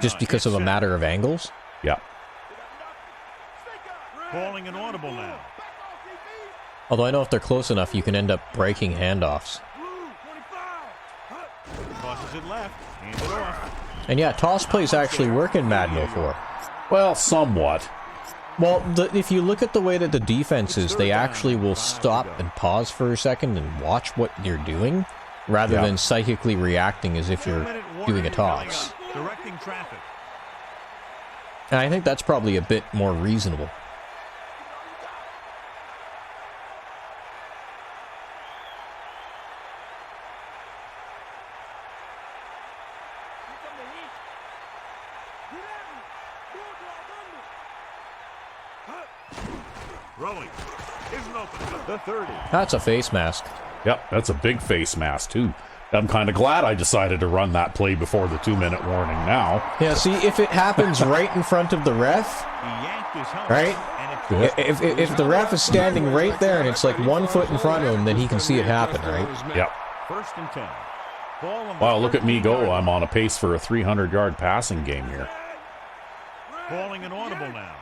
Just because of a matter of angles? Yeah. Calling an audible now. Although I know if they're close enough, you can end up breaking handoffs. Tosses it left. Hands it off. And yeah, toss plays actually work in Madden 04. Well, somewhat. Well, if you look at the way that the defense is, they actually will stop and pause for a second and watch what you're doing, rather than psychically reacting as if you're doing a toss. Directing traffic. And I think that's probably a bit more reasonable. Rolling. Isn't open. The 30. That's a face mask. Yep, that's a big face mask, too. I'm kind of glad I decided to run that play before the 2-minute warning now. Yeah, see, if it happens right in front of the ref, He yanked his helmet. right? And If the ref is standing right there and it's like 1 foot in front of him, then he can see it happen, right? Yep. 1st and 10. Ball on the Wow, look at me go. I'm on a pace for a 300-yard passing game here. Calling an audible now.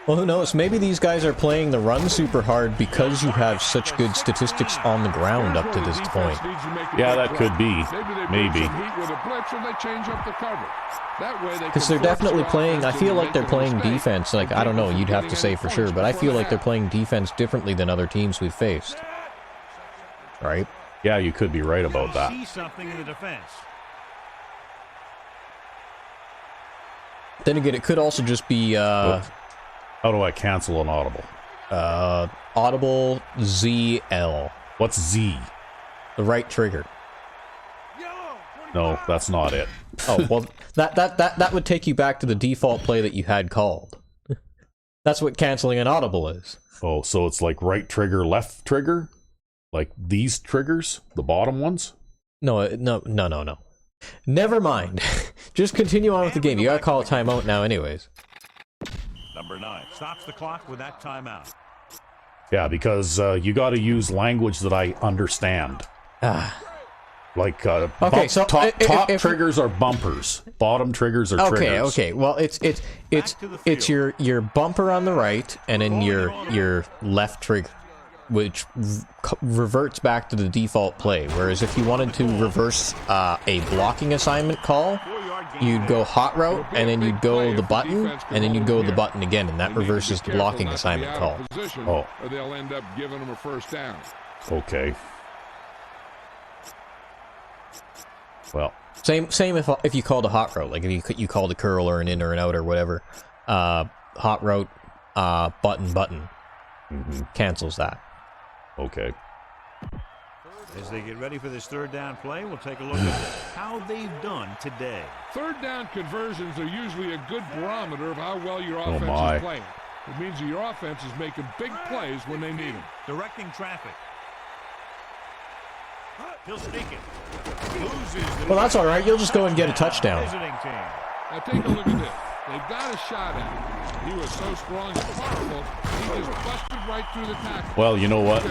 Well, who knows? Maybe these guys are playing the run super hard because you have such good statistics on the ground up to this point. Yeah, that could be. Maybe. Because they're definitely playing, I feel like they're playing defense, like, I don't know, you'd have to say for sure, but I feel like they're playing defense differently than other teams we've faced. Right? Yeah, you could be right about that. See something in the defense. Then again, it could also just be, How do I cancel an audible? Audible ZL. What's Z? The right trigger. No, that's not it. Oh, well, that would take you back to the default play that you had called. That's what canceling an audible is. Oh, so it's like right trigger, left trigger? Like these triggers? The bottom ones? No. Never mind. Just continue on with the game. You gotta call a timeout now anyways. Number 9 stops the clock with that timeout. Yeah, because you got to use language that I understand. Like okay, so top if triggers are bumpers, bottom triggers are triggers. Okay. Well, it's your bumper on the right and then your left trigger, which reverts back to the default play. Whereas if you wanted to reverse a blocking assignment call, you'd go hot route, and then you'd go the button, and then you'd go the button again, and that reverses the blocking assignment call. Oh. Or they'll end up giving them a first down. Okay. Well. Same if you called a hot route, like if you called a curl or an in or an out or whatever. Hot route, button. Cancels that. Okay. As they get ready for this third down play, we'll take a look at how they've done today. Third down conversions are usually a good barometer of how well your offense is playing. It means that your offense is making big plays when they need them. Directing traffic. He'll sneak it. Well, that's all right. You'll just go and get a touchdown. Now take a look at this. They've got a shot at him. He was so strong and powerful, he just busted right through the tackle. Well, you know what?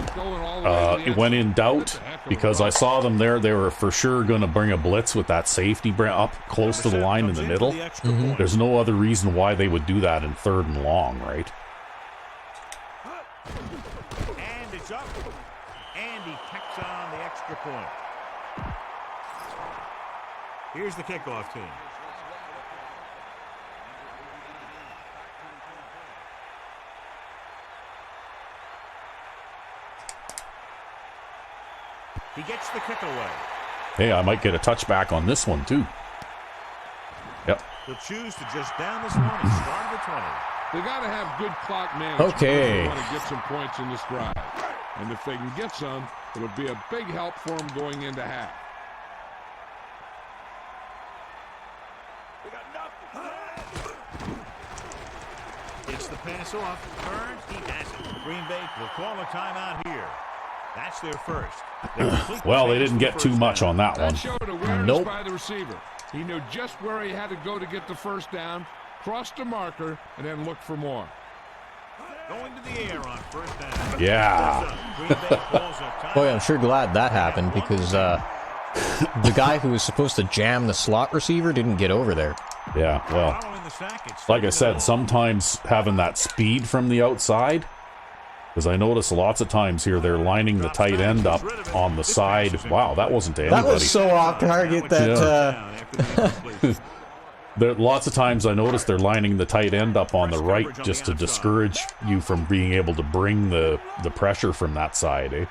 When in doubt, because I saw them there, they were for sure going to bring a blitz with that safety up close to the line in the middle. There's no other reason why they would do that in 3rd and long, right? And it's up. And he tacks on the extra point. Here's the kickoff team. He gets the kick away. Hey, I might get a touchback on this one, too. Yep. He'll choose to just down this one and start at the 20. They got to have good clock management. Okay. They want to get some points in this drive. And if they can get some, it'll be a big help for them going into half. It's the pass off. Burns, he has it. Green Bay will call a timeout here. That's their first. Well, they didn't get too much on that one. That showed awareness by the receiver. He knew just where he had to go to get the first down, crossed a marker, and then looked for more. Going to the air on first down. Yeah. Boy, I'm sure glad that happened because the guy who was supposed to jam the slot receiver didn't get over there. Yeah, well, like I said, sometimes having that speed from the outside, because I notice lots of times here they're lining the tight end up on the side. Wow, that wasn't to anybody. That was so off target that... Lots of times I notice they're lining the tight end up on the right just to discourage you from being able to bring the pressure from that side, eh?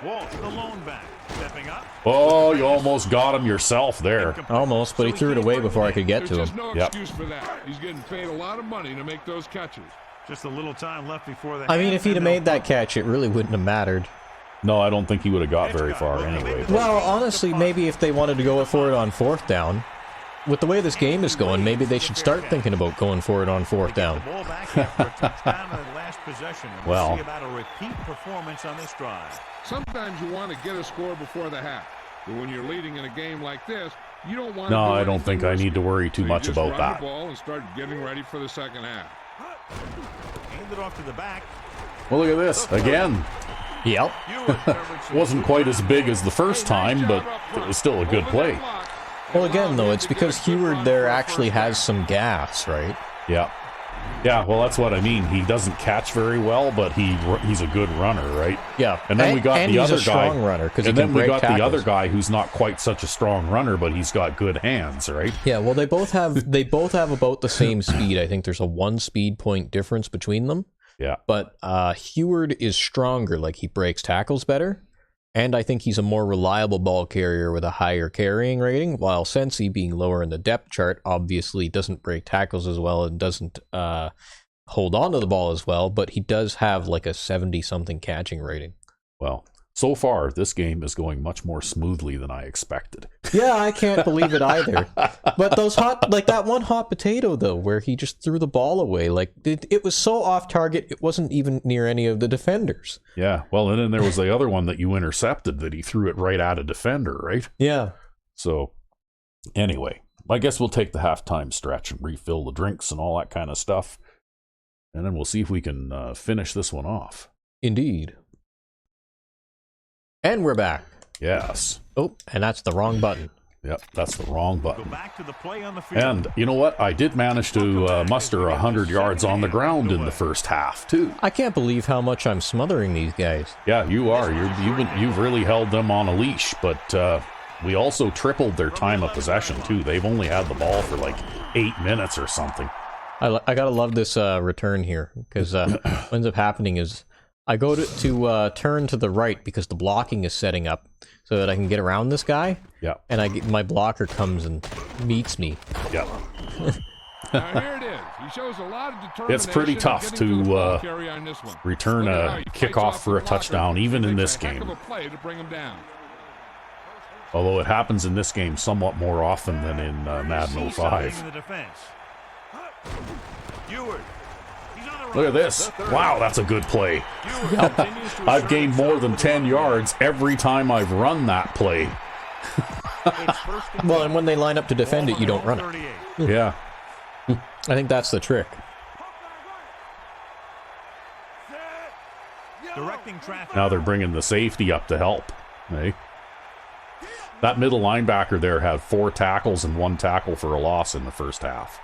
Walsh, the lone back, stepping up. Oh, you almost got him yourself there. Almost, but he threw it away before I could get to him. There's no excuse for that. He's getting paid a lot of money to make those catches. Just a little time left before the... I mean, if he'd have made that catch, it really wouldn't have mattered. No, I don't think he would have got very far anyway. Well, honestly, maybe if they wanted to go for it on 4th down, with the way this game is going, maybe they should start thinking about going for it on 4th down. Well, see about a repeat performance on this drive. Sometimes you want to get a score before the half, but when you're leading in a game like this, you don't want to. No, I don't think I need to worry too much about that. The ball and start getting ready for the second half. Hand it off to the back. Well, look at this again. Yep. Wasn't quite as big as the first time, but it was still a good play. Well, again, though, it's because Heward there actually has some gas, right? Yeah. Yeah, well, that's what I mean. He doesn't catch very well, but he's a good runner, right? Yeah. And then we got the other guy. Strong runner, and then we got the other guy who's not quite such a strong runner, but he's got good hands, right? Yeah, well, they both have about the same speed. I think there's a 1 speed point difference between them. Yeah. But Heward is stronger, like he breaks tackles better. And I think he's a more reliable ball carrier with a higher carrying rating, while Sensi, being lower in the depth chart, obviously doesn't break tackles as well and doesn't hold on to the ball as well, but he does have like a 70-something catching rating. Well, so far, this game is going much more smoothly than I expected. Yeah, I can't believe it either. But those that one hot potato, though, where he just threw the ball away, like it was so off target, it wasn't even near any of the defenders. Yeah, well, and then there was the other one that you intercepted that he threw it right at a defender, right? Yeah. So, anyway, I guess we'll take the halftime stretch and refill the drinks and all that kind of stuff. And then we'll see if we can finish this one off. Indeed. And we're back. Yes. Oh, and that's the wrong button. Yep, that's the wrong button. Go back to the play on the field. And you know what? I did manage to muster 100 yards on the ground in the first half, too. I can't believe how much I'm smothering these guys. Yeah, you are. You've really held them on a leash, but we also tripled their time of possession, too. They've only had the ball for like 8 minutes or something. I gotta love this return here, because what ends up happening is I go to turn to the right because the blocking is setting up so that I can get around this guy. Yeah. And my blocker comes and meets me. Yeah. Now here it is. He shows a lot of determination. It's pretty tough to return a kickoff for a touchdown, even in this game. Although it happens in this game somewhat more often than in Madden 05. Look at this. Wow, that's a good play. I've gained more than 10 yards every time I've run that play. Well, and when they line up to defend it, you don't run it. Yeah. I think that's the trick. Now they're bringing the safety up to help. Hey? That middle linebacker there had 4 tackles and 1 tackle for a loss in the first half.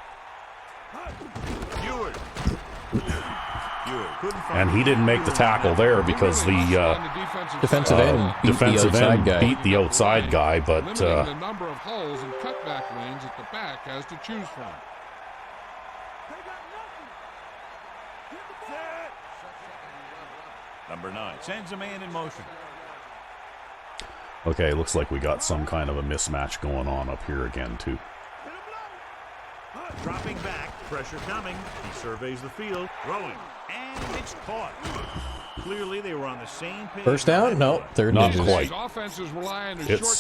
And he didn't make the tackle there because the defensive end beat the outside guy, but the number of holes and cutback lanes at the back has to choose from. Number 9 sends a man in motion. Okay, looks like we got some kind of a mismatch going on up here again, too. Dropping back, pressure coming. He surveys the field, throwing, and it's caught. Clearly, they were on the same page. First down? No, third Not digits. quite. It's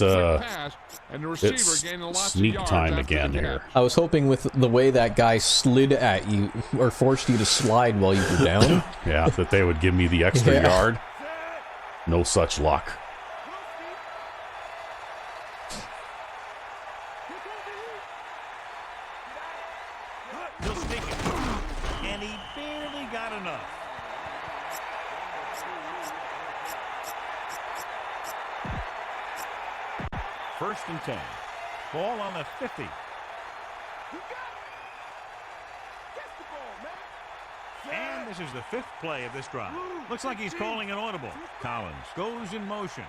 sneak time again here. I was hoping with the way that guy slid at you, or forced you to slide while you were down. Yeah, that they would give me the extra yard. No such luck. He'll stick it, and he barely got enough. First and 10. Ball on the 50. And this is the 5th play of this drive. Looks like he's calling an audible. Collins goes in motion.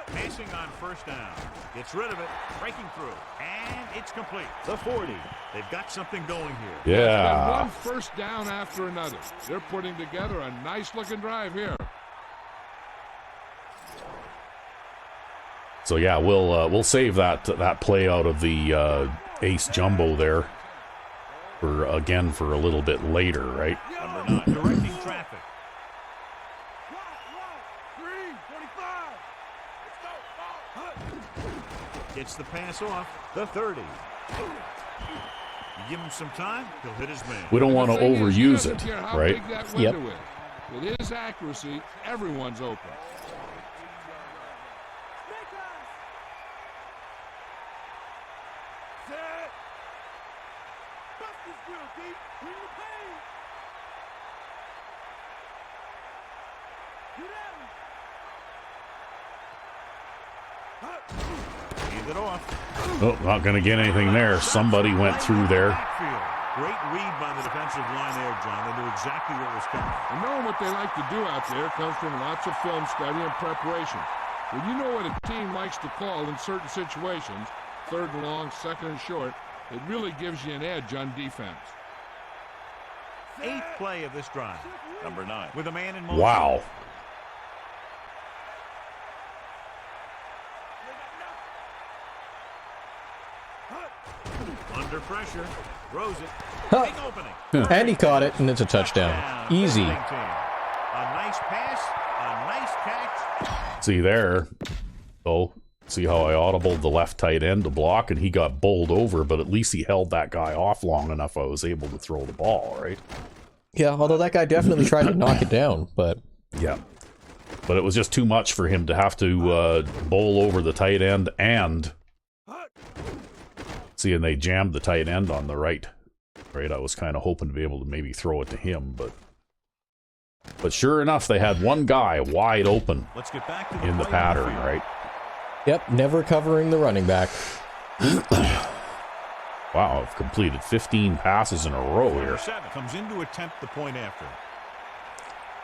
Passing on first down. Gets rid of it. Breaking through. And it's complete. The 40. They've got something going here. Yeah. One first down after another. They're putting together a nice-looking drive here. So yeah, we'll save that play out of the ace jumbo there for a little bit later, right? Number 9, directing traffic. Gets the pass off. The 30. You give him some time, he'll hit his man. We don't want to overuse it, right? Yep. With his accuracy, everyone's open. Hand it off. Oh, not going to get anything there. Somebody went through there. Great read by the defensive line there, John. They knew exactly what was coming. And knowing what they like to do out there comes from lots of film study and preparation. When you know what a team likes to call in certain situations, 3rd and long, 2nd and short, it really gives you an edge on defense. 8th play of this drive. Number 9 with a man in motion. Wow. Under pressure, throws it. Huh. Big opening. And he caught it, and it's a touchdown. Easy. A nice pass, a nice catch. See there. Oh, see how I audibled the left tight end to block, and he got bowled over, but at least he held that guy off long enough I was able to throw the ball, right? Yeah, although that guy definitely tried to knock it down, but... Yeah. But it was just too much for him to have to bowl over the tight end and... See, and they jammed the tight end on the right. Right, I was kind of hoping to be able to maybe throw it to him, but sure enough, they had one guy wide open in the pattern, right? Yep, never covering the running back. Wow, I've completed 15 passes in a row here. 7 comes in to attempt the point after.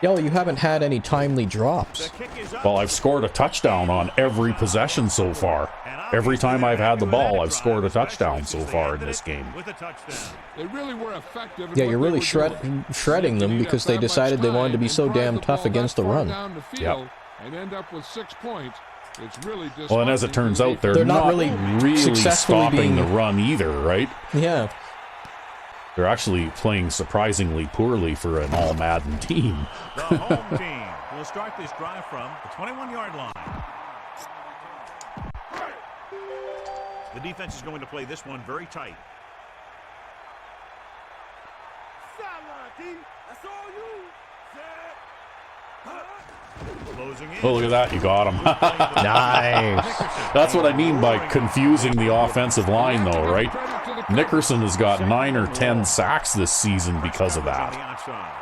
Yo, you haven't had any timely drops. The kick is up. Well, I've scored a touchdown on every possession so far. Every time I've had the ball, I've scored a touchdown so far in this game. With a touchdown. They really were effective. in Yeah, what you're they really were doing. shredding them They because didn't they have that decided much they wanted to time be and so drive damn the tough ball against that the far run. down the field and end up with 6 points. It's really Well, and as it turns out, they're They're not not really really successfully stopping being- the run either, right? Yeah. They're actually playing surprisingly poorly for an all Madden team. The home team will start this drive from the 21-yard line. The defense is going to play this one very tight. Closing in. Oh, look at that. You got him. Nice. That's what I mean by confusing the offensive line, though, right? Nickerson has got 9 or 10 sacks this season because of On the that. outside.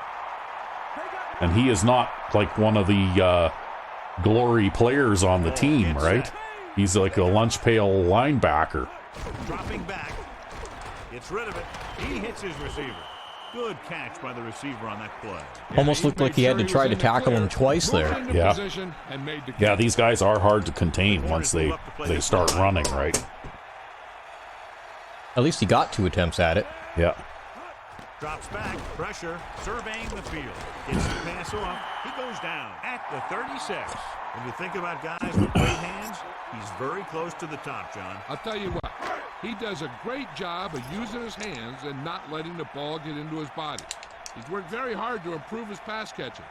And he is not like one of the glory players on the team, right? He's like a lunch pail linebacker. Dropping back. Gets rid of it. He hits his receiver. Good catch by the receiver on that play. Almost looked like he had to try to tackle him twice there. Yeah. Yeah, these guys are hard to contain once they start running, right? At least he got 2 attempts at it. Yeah. Drops back, pressure, surveying the field. Gets the pass off. He goes down at the 36. When you think about guys with great hands, he's very close to the top, John. I'll tell you what, he does a great job of using his hands and not letting the ball get into his body. He's worked very hard to improve his pass catching.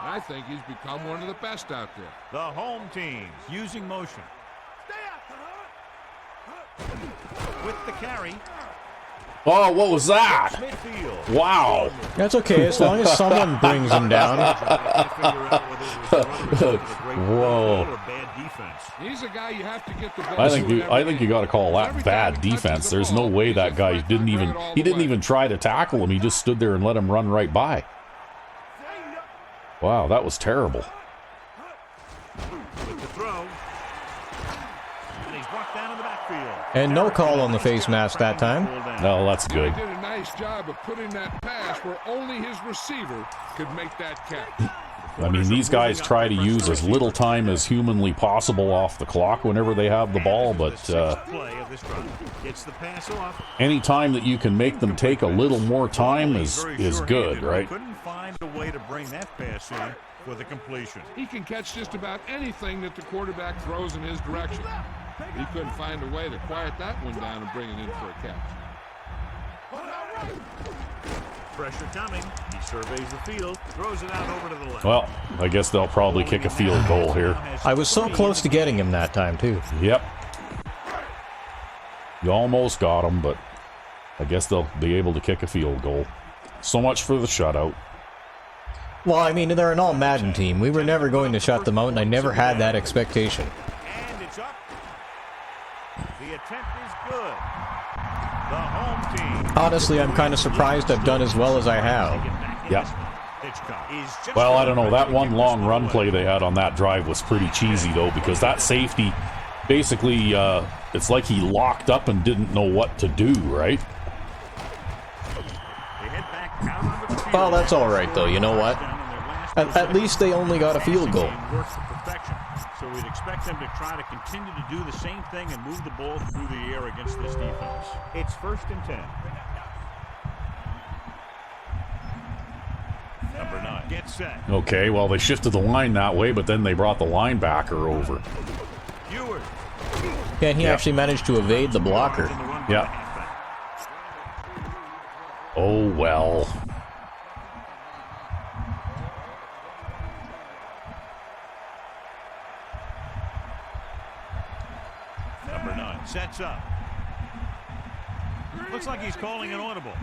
And I think he's become one of the best out there. The home team using motion. With the carry. Oh, what was that? Midfield. Wow. That's okay, as long as someone brings him down. Whoa. He's a guy you have to get the ball. I think you got to call that bad defense. There's no way that guy didn't even try to tackle him. He just stood there and let him run right by. Wow, that was terrible. With the throw. And he's brought down in the backfield. And no call on the face mask that time. No, that's He good. did a nice job of putting that pass where only his receiver could make that catch. I mean, these guys try to use as little time as humanly possible off the clock whenever they have the ball, but Gets the pass off. any time that you can make them take a little more time is good, right? Couldn't find a way to bring that pass in for the completion. He can catch just about anything that the quarterback throws in his direction. He couldn't find a way to quiet that one down and bring it in for a catch. Pressure coming. He surveys the field, throws it out over to the left. Well, I guess they'll probably kick a field goal here. I was so close to getting him that time, too. Yep. You almost got him, but I guess they'll be able to kick a field goal. So much for the shutout. Well, I mean, they're an all Madden team. We were never going to shut them out, and I never had that expectation. And it's up. The attempt is good. The home team. Honestly, I'm kind of surprised I've done as well as I have. Yeah. Well, I don't know. That one long run play they had on that drive was pretty cheesy, though, because that safety, basically, it's like he locked up and didn't know what to do, right? Well, that's all right, though. You know what? At least they only got a field goal. So we'd expect them to try to continue to do the same thing and move the ball through the air against this defense. It's 1st and 10. Number 9. Get set. Okay, well, they shifted the line that way, but then they brought the linebacker over. Ewert. Yeah, and he actually managed to evade the blocker. Yeah. Oh, well. Number 9 sets up. Looks like he's calling an audible.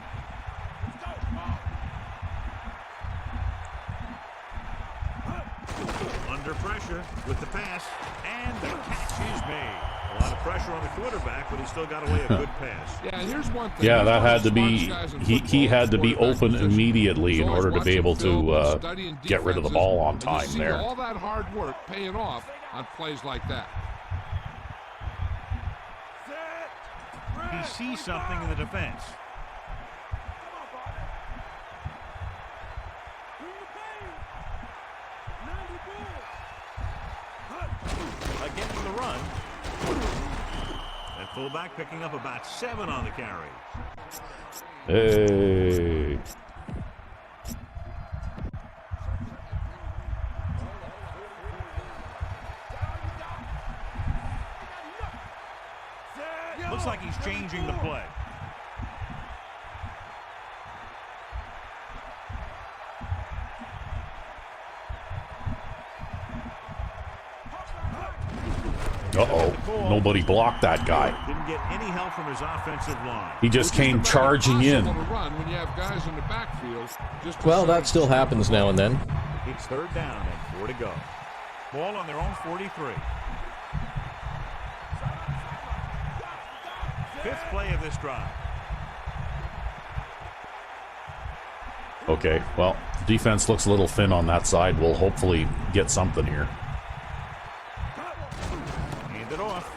Under pressure with the pass, and the catch is made. A lot of pressure on the quarterback, but he still got away a good pass. Yeah, here's one thing. Yeah, that had to be, he had to be open immediately in order to be able to get rid of the ball on time there. All that hard work paying off on plays like that. He sees something in the defense. fullback picking up about 7 on the carry. Hey. Looks like he's changing the play. Uh-oh. Nobody blocked that guy. Didn't get any help from his offensive line. He just came charging in. Well, that still happens now and then. It's 3rd down and 4 to go. Ball on their own 43. 5th play of this drive. Okay, well, defense looks a little thin on that side. We'll hopefully get something here. Hand it off.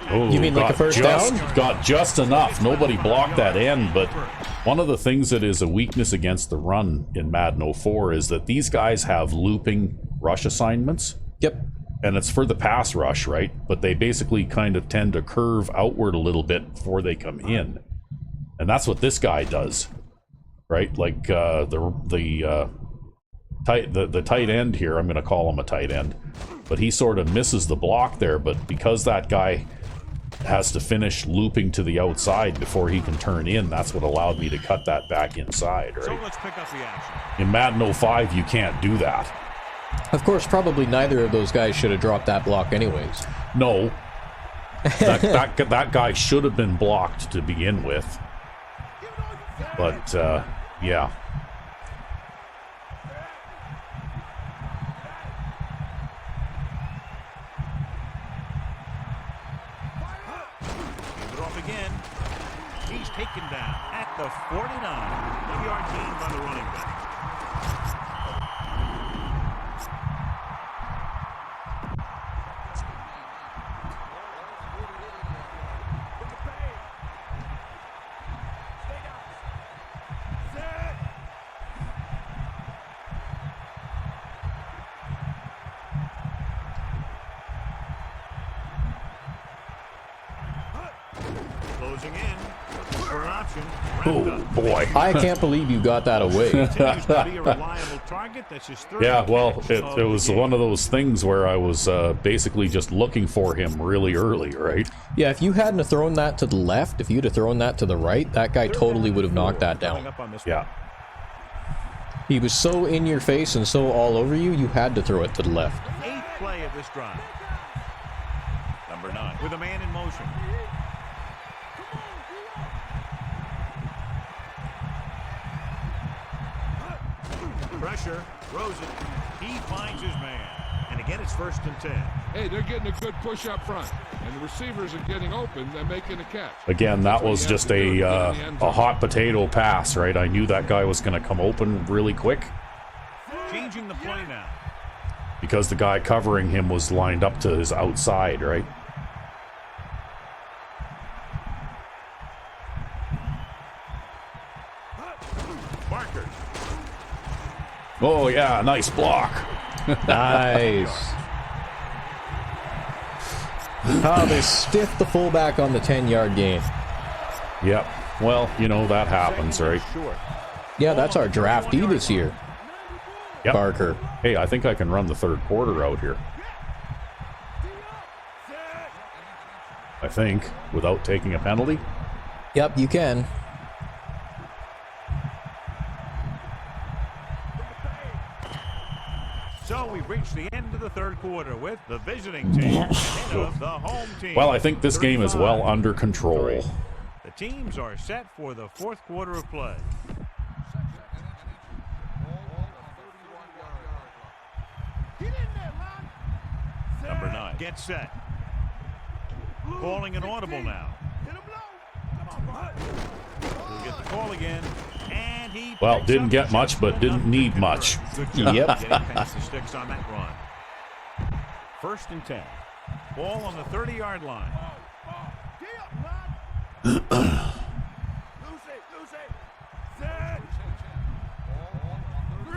Oh, You mean like a first down? Got just enough. Nobody blocked that end, but one of the things that is a weakness against the run in Madden 04 is that these guys have looping rush assignments. Yep. And it's for the pass rush, right? But they basically kind of tend to curve outward a little bit before they come in. And that's what this guy does, right? Like the tight end here, I'm going to call him a tight end, but he sort of misses the block there. But because that guy has to finish looping to the outside before he can turn in, that's what allowed me to cut that back inside, right? So let's pick up the action. In Madden 05, you can't do that. Of course, probably neither of those guys should have dropped that block anyways. No. That guy should have been blocked to begin with. But, yeah. Hand it off again. He's taken down at the 49. 1-yard gain by the running back. Closing in for an option. Oh, boy. I can't believe you got that away. Continues to be a reliable target. That's his 3rd Yeah, well, catch it of the was game. one of those things where I was basically just looking for him really early, right? Yeah, if you hadn't have thrown that to the left, if you'd have thrown that to the right, that guy totally would have knocked that Coming down. up on this Yeah. He was so in your face and so all over you, you had to throw it to the left. 8th play of this drive. Number 9 with a man in motion. Pressure, throws it. He finds his man. And again, it's 1st and 10. Hey, they're getting a good push up front, and the receivers are getting open. They're making a catch. Again, that was just a hot potato pass, right? I knew that guy was going to come open really quick Changing the play now. because the guy covering him was lined up to his outside, right? Barker. Oh, yeah, nice block. Nice. Oh, they stiffed the fullback on the 10-yard gain. Yep. Well, you know, that happens, right? Short. Yeah, that's our draftee this year. Yep. Barker. Hey, I think I can run the 3rd quarter out here. I think, without taking a penalty. Yep, you can. So we've reached the end of the 3rd quarter with the visiting team ahead of the home team. Well, I think this game is well under control. The teams are set for the 4th quarter of play. Number 9 gets set. Calling an audible now. We'll get the call again. And he Well, picks didn't up get much, but didn't need much. Good job Yep. getting past the sticks on that run. 1st and 10. Ball on the 30-yard line.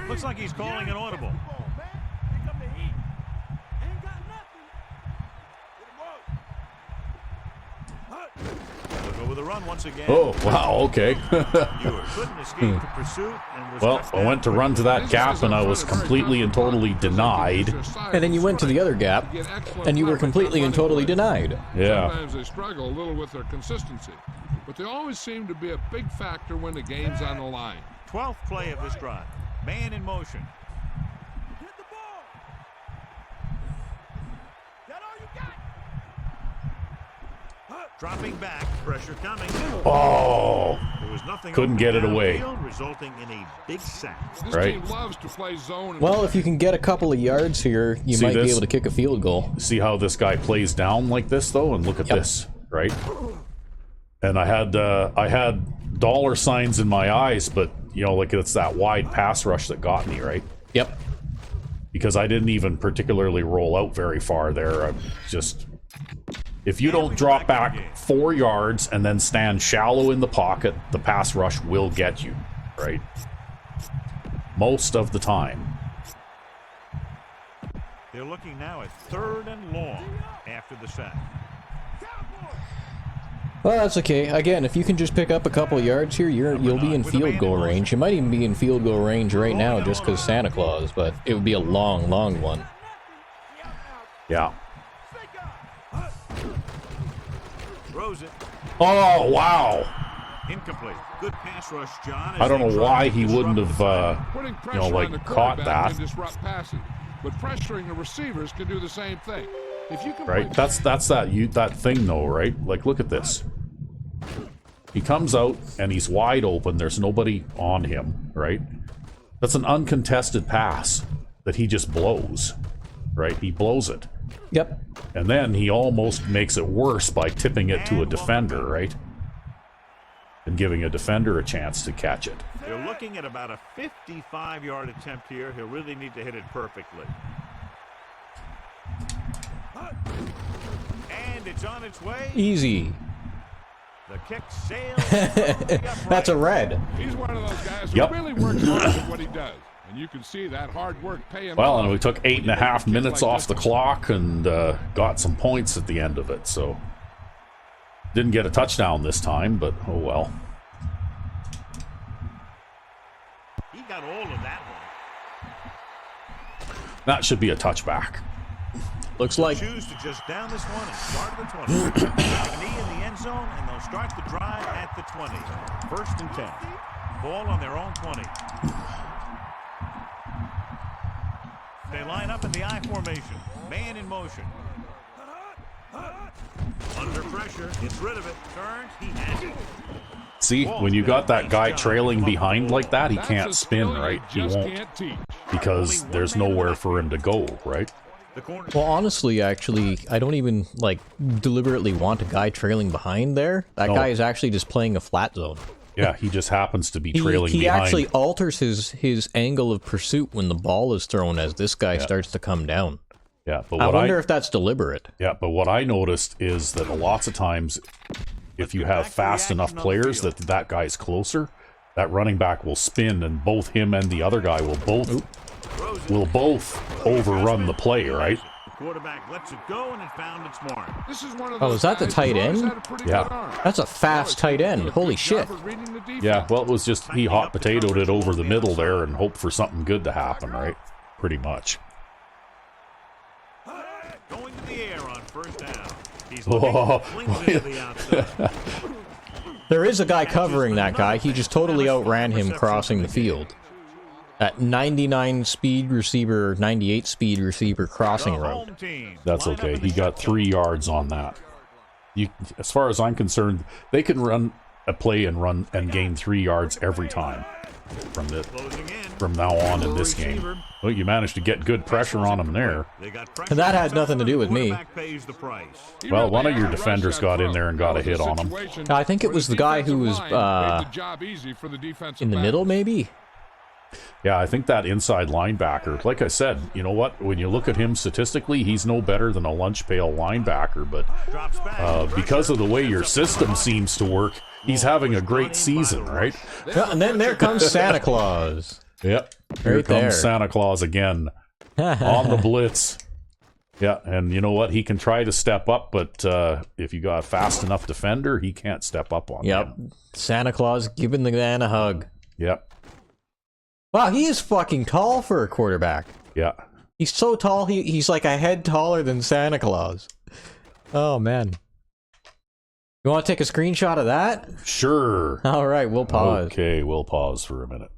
Looks like he's calling an audible. the run once again. Oh, wow, okay. Ewert couldn't escape the pursuit and was Well, touched I down went to run to that gap, and I was completely and totally denied. And then you went to the other gap, and you were completely and totally denied. Yeah. Sometimes they struggle a little with their consistency, but they always seem to be a big factor when the game's on the line. 12th play of this drive. Man in motion. Dropping back, pressure coming. Oh, There was nothing couldn't get it away. downfield, resulting in a big sack. This Right. team loves to play zone. and Well, if you can get a couple of yards here, you See might this? be able to kick a field goal. See how this guy plays down like this, though? And look at Yep. this, right? And I had dollar signs in my eyes, but, you know, like it's that wide pass rush that got me, right? Yep. Because I didn't even particularly roll out very far there. I'm just... If you don't drop back 4 yards and then stand shallow in the pocket, the pass rush will get you, right? Most of the time. They're looking now at 3rd and long after the sack. Well, that's okay. Again, if you can just pick up a couple of yards here, you'll be in field goal range. You might even be in field goal range right now just because Santa Claus, but it would be a long, long one. Yeah. Throws it. Oh, wow. Incomplete. Good pass rush, John. as I don't they know try why to he disrupt wouldn't the have, fire. putting you pressure know, on the like, caught quarterback that. can disrupt passing, but pressuring the receivers can do the same thing. If you can Right? play That's that thing, though, right? Like, look at this. He comes out, and he's wide open. There's nobody on him, right? That's an uncontested pass that he just blows, right? He blows it. Yep. And then he almost makes it worse by tipping it to a defender, right? And giving a defender a chance to catch it. They're looking at about a 55-yard attempt here. He'll really need to hit it perfectly. And it's on its way. Easy. The kick sails. That's a red. he's one of those guys who Yep. really works hard at what he does. And you can see that hard work paying Well, off. and we took 8.5 minutes off the clock and got some points at the end of it, so... Didn't get a touchdown this time, but oh well. He got all of that one. That should be a touchback. Looks like Choose to just down this one and start at the 20. Take a knee in the end zone, and they'll start the drive at the 20. 1st and 10. Ball on their own 20. They line up in the I formation. Man in motion. Under pressure, gets rid of it, turns, he has it. See, when you got that guy trailing behind like that, he That's can't a spin, skill you right? He just won't, can't teach. because there's nowhere for him to go, right? The corner. Well, honestly, actually, I don't even, like, deliberately want a guy trailing behind there. That No. guy is actually just playing a flat zone. Yeah, he just happens to be He, trailing he behind. actually alters his angle of pursuit when the ball is thrown as this guy starts to come down. Yeah, but I what wonder if that's deliberate. Yeah, but what I noticed is that lots of times, if you have fast enough players that guy's closer, that running back will spin, and both him and the other guy will both overrun the play, right? The quarterback lets it go, and it found its mark. This is one of Oh, those is that the guys tight who's always end? had a pretty Yeah. good arm. That's a fast tight end. Holy shit. Yeah, well, it was just he hot potatoed it over the middle there and hoped for something good to happen, right? Pretty much. Going to the air on 1st down. He's Oh. looking, flings it to the outside. There is a guy covering that guy. He just totally outran him crossing the field. That 99 speed receiver, 98 speed receiver crossing The route. home team. That's Line up okay. in He the got shotgun. 3 yards on that. You, as far as I'm concerned, they can run a play and gain 3 yards every time Closing in. from now on in this game. Well, you managed to get good pressure on him there. They got pressure. That had nothing to do with me. Quarterback pays the price. Well, one of your defenders got in there and got a hit on him. I think it was the guy who was in the middle, maybe? Yeah, I think that inside linebacker, like I said, you know what? When you look at him statistically, he's no better than a lunch pail linebacker, but Drops back. because of the way your system seems to work, he's having a great season, right? Yeah, and then there comes Santa Claus. Yep. Here Right comes there. Santa Claus again on the blitz. Yeah, and you know what? He can try to step up, but if you got a fast enough defender, he can't step up on him. Santa Claus giving the man a hug. Yep. Wow, he is fucking tall for a quarterback. Yeah. He's so tall, he's like a head taller than Santa Claus. Oh, man. You want to take a screenshot of that? Sure. All right, we'll pause. Okay, we'll pause for a minute.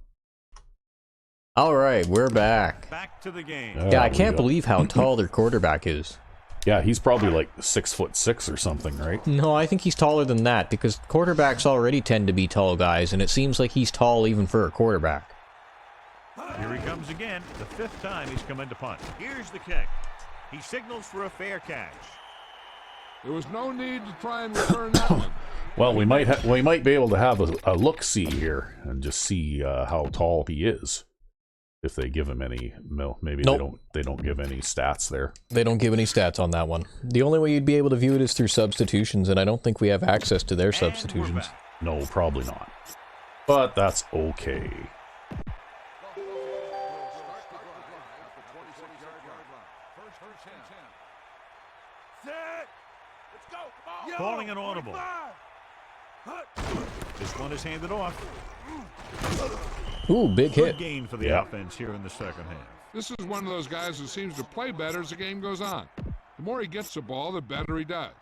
All right, we're back. Back to the game. Yeah, I can't believe how tall their quarterback is. Yeah, he's probably like 6'6" or something, right? No, I think he's taller than that, because quarterbacks already tend to be tall guys, and it seems like he's tall even for a quarterback. Here he comes again, the 5th time he's come in to punt. Here's the kick. He signals for a fair catch. There was no need to try and return that one. Well, we might be able to have a look-see here and just see how tall he is. If they give him any, maybe they don't give any stats there. They don't give any stats on that one. The only way you'd be able to view it is through substitutions, and I don't think we have access to their substitutions. No, probably not. But that's okay. Calling an audible. This one is handed off. Ooh, big Good hit. gain for the offense here in the second half. This is one of those guys who seems to play better as the game goes on. The more he gets the ball, the better he does.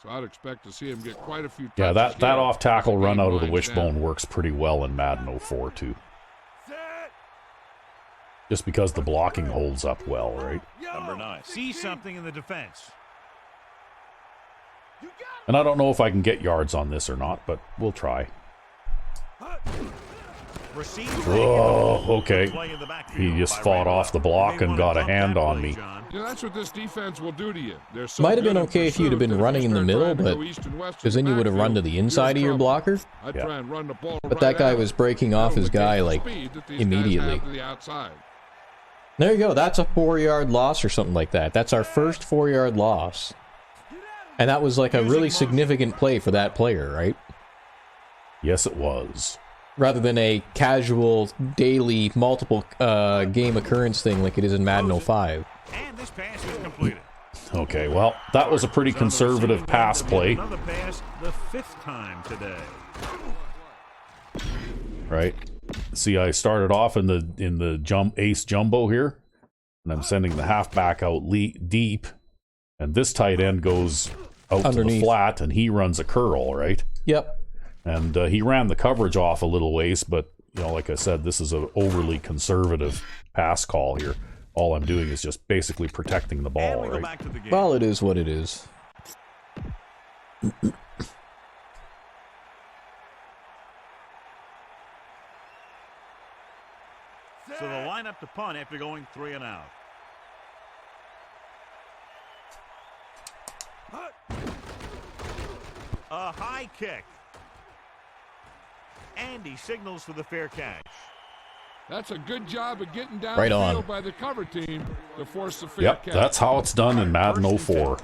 So I'd expect to see him get quite a few touches. Yeah, that off-tackle run out of the winds wishbone works pretty well in Madden 04, too. Just because the blocking holds up well, right? Number 9. See something in the defense. And I don't know if I can get yards on this or not, but we'll try. Oh, okay. He just fought off the block and got a hand on me. Yeah, that's what this defense will do to you. Might have been okay if you'd have been running in the middle, but because then you would have run to the inside of your blocker. But that guy was breaking off his guy like immediately. There you go. That's a 4-yard loss or something like that. That's our first 4-yard loss. And that was like a really significant play for that player, right? Yes, it was. Rather than a casual, daily, multiple game occurrence thing like it is in Madden 05. And this pass is completed. Okay, well, that was a pretty conservative pass play. Another pass, the 5th time today. Right. See, I started off in the ace jumbo here, and I'm sending the halfback out deep, and this tight end goes out underneath to the flat, and he runs a curl, right? Yep. And he ran the coverage off a little ways, but like I said, this is an overly conservative pass call here. All I'm doing is just basically protecting the ball, right? Well, it is what it is. So the lineup to punt after going 3 and out. A high kick. And he signals for the fair catch. That's a good job of getting down right the on. field by the cover team to force the fair catch. Yep, that's how it's done in Madden 04.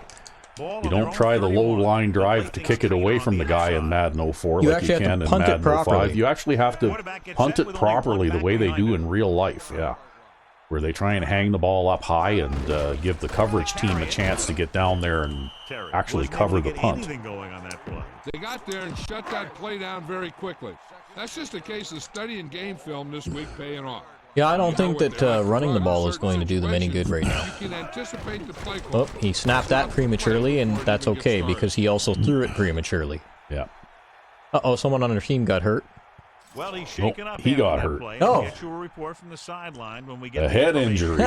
You don't try the low line drive to kick it away from the guy in Madden 04 like you can in Madden 05. You actually have to punt it properly the way they do in real life, yeah. Where they try and hang the ball up high and give the coverage team a chance to get down there and actually cover the punt. They got there and shut that play down very quickly. That's just a case of studying game film this week paying off. Yeah, I don't think that running the ball is going to do them any good right now. Oh, he snapped that prematurely, and that's okay because he also threw it prematurely. Yeah. Uh-oh, someone on their team got hurt. Well, he's shaken up. He got hurt. Oh. Get you a report from the sideline when we get a head injury.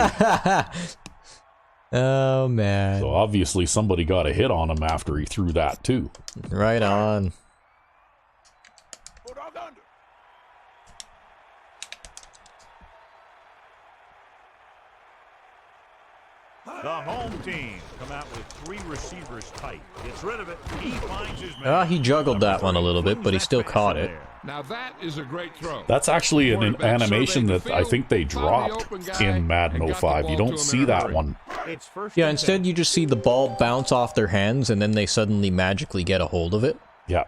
Oh, man. So obviously somebody got a hit on him after he threw that, too. Right on. The home team come out with 3 receivers tight. Gets rid of it. He finds his man. He juggled that one a little bit, but he still caught it. Now that is a great throw. That's actually an animation that I think they dropped in Madden 05. You don't see that one. Yeah, instead you just see the ball bounce off their hands and then they suddenly magically get a hold of it. Yeah.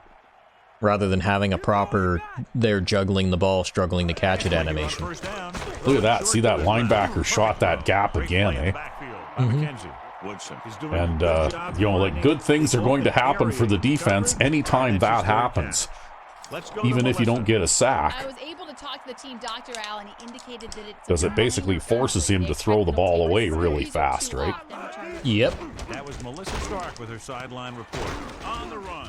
Rather than having a proper, they're juggling the ball, struggling to catch it animation. Look at that. See that linebacker shot that gap again, eh? McKenzie Woodson is doing And, a good job like, good things are finding going to open happen for the area defense coverage, anytime and it's his that third happens. catch. Let's go to Even if you don't Melissa. get a I sack, was able to talk to the team Dr. Al, and he indicated that it's because it basically forces him to throw the ball away really fast, right? Yep. That was Melissa Stark with her sideline report. On the run.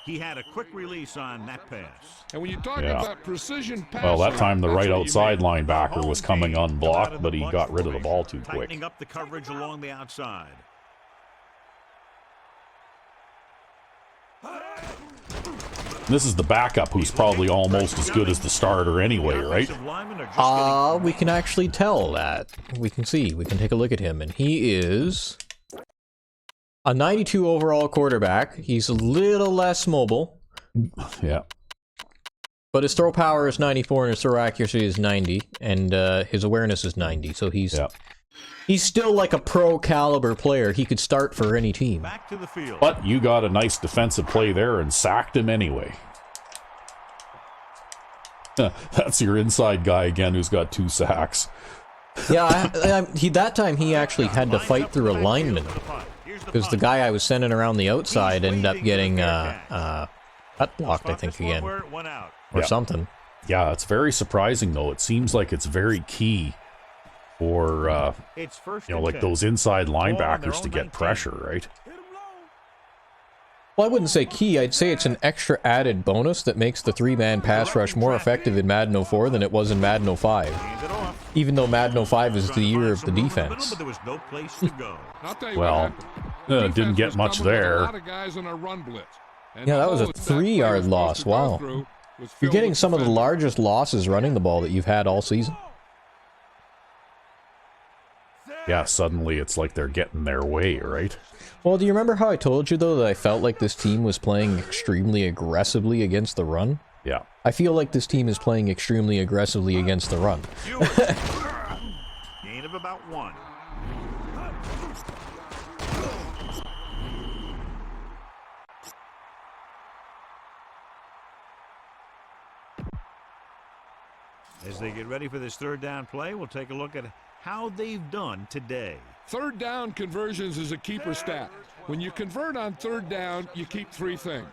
He had a quick release on that pass. And when you talk Yeah. about precision passing, Well, that time the that's right what you outside make. linebacker was coming Home team unblocked, out of but the he bunch got rid of the formation, ball too quick. tightening up the coverage along the outside. This is the backup who's probably almost as good as the starter anyway, right? Offensive linemen are just getting We can actually tell that. We can see. We can take a look at him, and he is a 92 overall quarterback. He's a little less mobile, Yeah. but his throw power is 94 and his throw accuracy is 90, and his awareness is 90. So he's still like a pro caliber player. He could start for any team. back to the field. But you got a nice defensive play there and sacked him anyway. That's your inside guy again who's got 2 sacks. Yeah, that time he actually had to fight through a lineman because the guy I was sending around the outside ended up getting cut blocked, I think, again, or Yeah. something. Yeah, it's very surprising though. It seems like it's very key for It's first like and 10. those inside Ball on their linebackers own to get 19. pressure, right? Well, I wouldn't say key. I'd say it's an extra added bonus that makes the 3-man pass rush more effective in Madden 04 than it was in Madden 05. Hand it off. Even though Madden 05 is the year of the Some room in middle, defense. but there was no place to go. I'll tell you Well, what happened. didn't Defense get was much coming with there. A lot of guys on a run blitz. And Yeah, that the was a hole that 3-yard play was loss. supposed to go Wow. through was You're filled getting with some of the defenders. largest losses running the ball that you've had all season. Yeah, suddenly it's like they're getting their way, right? Well, do you remember how I told you, though, that I felt like this team was playing extremely aggressively against the run? Yeah. I feel like this team is playing extremely aggressively against the run. Gain of about 1. As they get ready for this third down play, we'll take a look at how they've done today. Third down conversions is a keeper stat. When you convert on third down, you keep 3 things.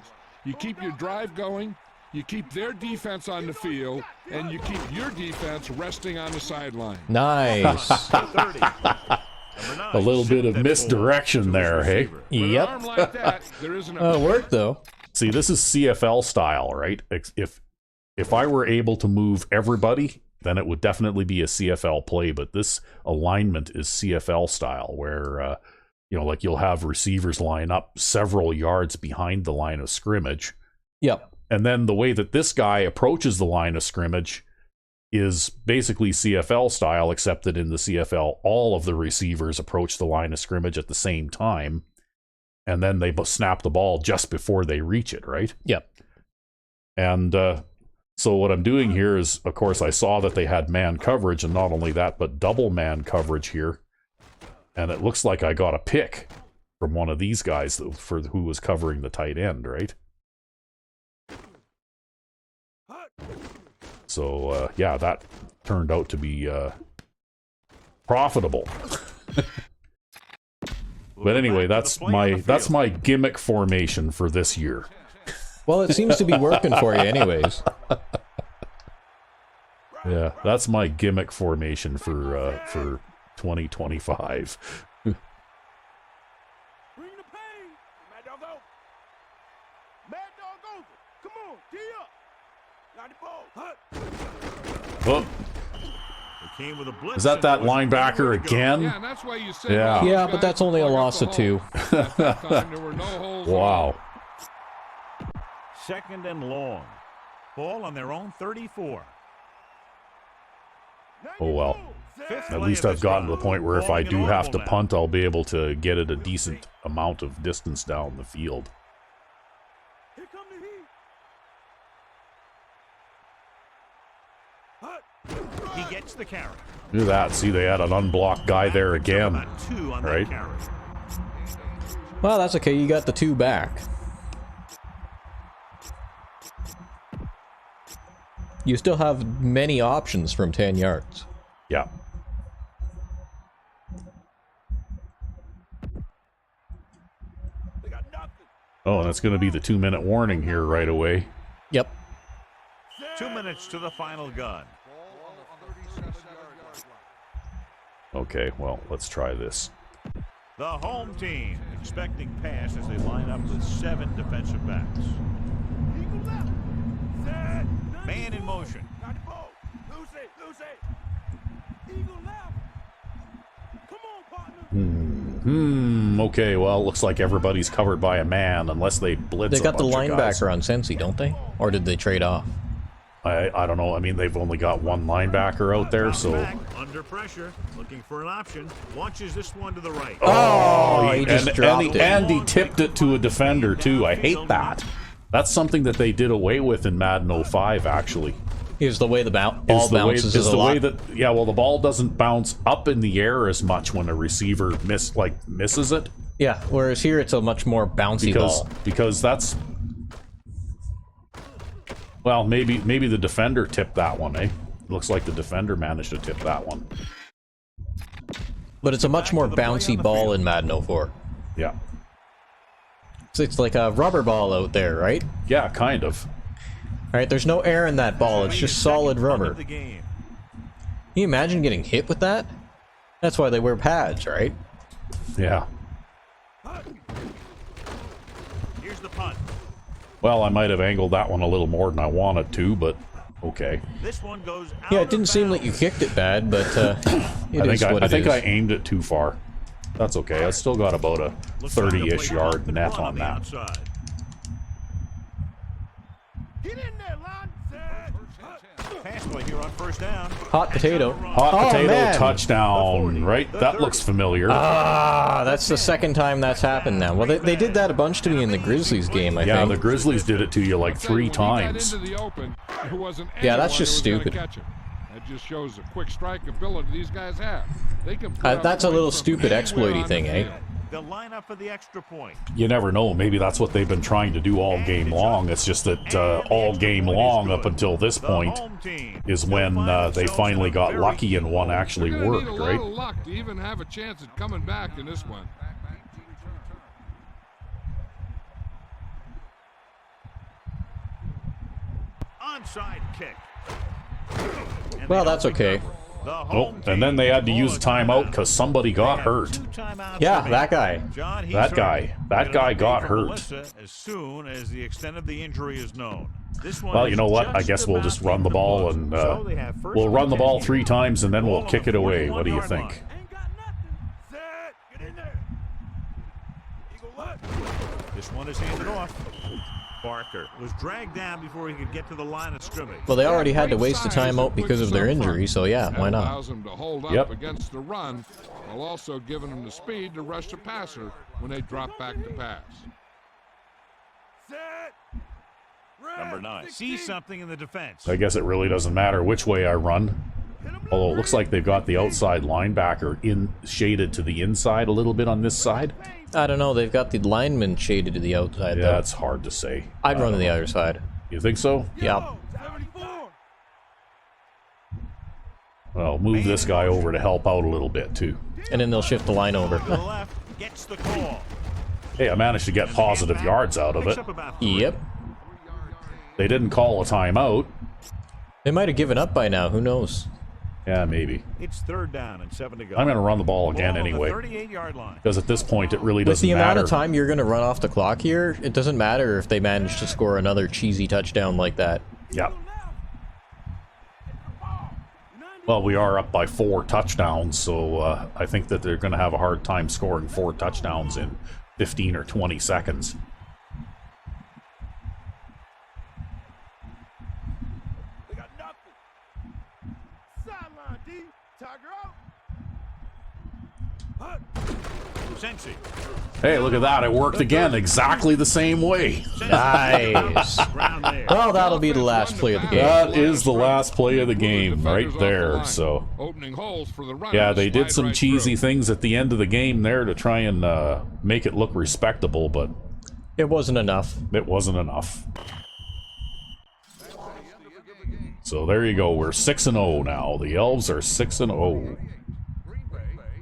You keep your drive going, you keep their defense on the field, and you keep your defense resting on the sideline. Nice. 30. A little bit of misdirection there, hey? With an Yep. arm like that, there isn't It a worked, though. See, this is CFL style, right? If I were able to move everybody, then it would definitely be a CFL play, but this alignment is CFL style, where like you'll have receivers line up several yards behind the line of scrimmage, Yep. and then the way that this guy approaches the line of scrimmage is basically CFL style, except that in the CFL, all of the receivers approach the line of scrimmage at the same time, and then they snap the ball just before they reach it, right? Yep. And so what I'm doing here is, of course, I saw that they had man coverage, and not only that, but double man coverage here. And it looks like I got a pick from one of these guys who was covering the tight end, right? So, yeah, that turned out to be profitable. But anyway, that's my gimmick formation for this year. Well, it seems to be working for you anyways. Yeah, that's my gimmick formation for 2025. Bring the pain. Mad Dog over. Mad Dog over. Come on, tee up. Got the ball. Hut. Oh, They came with a blitz is that and there was linebacker nowhere to go. again? Yeah, and that's why you said Yeah. Yeah, but that's only a loss of 2. At that time, there were no holes at all. Wow. Second and long. Ball on their own 34. Oh well. Fifth At play least of I've this gotten to drive. the point where if I Ball do and have to audible now. punt, I'll be able to get it a decent amount of distance down the field. Here come the heat. Hut. He gets the carry. Look at that. See, they had an unblocked guy there again. About 2 on Right. that carry. Well, that's okay. You got the 2 back. You still have many options from 10 yards. Yeah. Oh, and it's going to be the 2-minute warning here right away. Yep. 2 minutes to the final gun. Okay, well, let's try this. The home team expecting pass as they line up with 7 defensive backs. Man in motion. Got the ball. Lose it. Lose it. Eagle left. Come on, partner. Okay, well, looks like everybody's covered by a man unless they blitz They got a the bunch of guys. linebacker on Sensi, don't they? Or did they trade off? I don't know. I mean, they've only got one linebacker out there, so... Back, under pressure, looking for an option. Launches this one to the right. Oh, he just dropped it. And he tipped it to a defender, too. I hate that. That's something that they did away with in Madden 05, actually. Here's the way the ball bounces is a lot. Yeah, well, the ball doesn't bounce up in the air as much when a receiver misses it. Yeah, whereas here it's a much more bouncy ball. Because that's... Well, maybe the defender tipped that one, eh? Looks like the defender managed to tip that one. But it's a much more bouncy ball in Madden 04. Yeah. So it's like a rubber ball out there, right? Yeah, kind of. Alright, there's no air in that ball, it's just solid rubber. The game. Can you imagine getting hit with that? That's why they wear pads, right? Yeah. Here's the punt. Well, I might have angled that one a little more than I wanted to, but okay. This one goes out Yeah, it didn't seem like you kicked it bad, but I think I aimed it too far. That's okay. I still got about a 30-ish yard net on that. Outside. Get in there, line. Pass play here on first down. Hot potato. Hot potato man. touchdown, right? That looks familiar. Ah, that's the second time that's happened now. Well, they did that a bunch to me in the Grizzlies game, I Yeah, think. the Grizzlies did it to you like 3 times. Yeah, that's just stupid. That just shows the quick strike ability these guys have. They can That's a little stupid exploity thing, eh? They'll line up for the extra point. You never know. Maybe that's what they've been trying to do all game long. It's just that all game long up until this point is when they finally got lucky and one actually worked, right? Need a lot of luck to even have a chance at coming back in this one. Onside kick. Well, that's okay. Oh, and then they had to use a timeout because somebody got hurt. Yeah, that guy. That guy got hurt. As soon as the extent of the injury is known. Well, you know what? I guess we'll just run the ball and we'll run the ball 3 times and then we'll kick it away. What do you think? Ain't got nothing. Set. Get in there. Eagle left. This one is handed off. Barker was dragged down before he could get to the line of scrimmage. Well, they already had to waste a timeout because of their injury, so yeah, why not? Allows them to hold up against the run, while also giving them the speed to rush the passer when they drop back to pass. Set. Number 9 sees something in the defense. I guess it really doesn't matter which way I run. Although it looks like they've got the outside linebacker shaded to the inside a little bit on this side. I don't know, they've got the lineman shaded to the outside, Yeah, though. that's hard to say. I'd run to the other side. You think so? Yeah. 74. Well, move this guy over to help out a little bit, too. And then they'll shift the line over. To the left, gets the call. Hey, I managed to get positive yards out of Picks it. up about 3. Yep. They didn't call a timeout. They might have given up by now, who knows? Yeah, maybe. It's 3rd down and 7 to go. I'm going to run the ball again Ball on the anyway. 38-yard line. Because at this point, it really With doesn't the amount matter. of time you're going to run off the clock here, it doesn't matter if they manage to score another cheesy touchdown like that. Yeah. Well, we are up by 4 touchdowns, so I think that they're going to have a hard time scoring 4 touchdowns in 15 or 20 seconds. They got nothing. Sideline, D. Tiger out. Hut. Sensi. Hey, look at that. It worked again exactly the same way. Nice. Ground there. Well, that'll be the last play of the game. That is the last play of the game right there. So, Opening holes for the yeah, they did slide some right cheesy through. things at the end of the game there to try and make it look respectable, but It wasn't enough. it wasn't enough. So there you go. We're 6-0 now. The Elves are 6-0.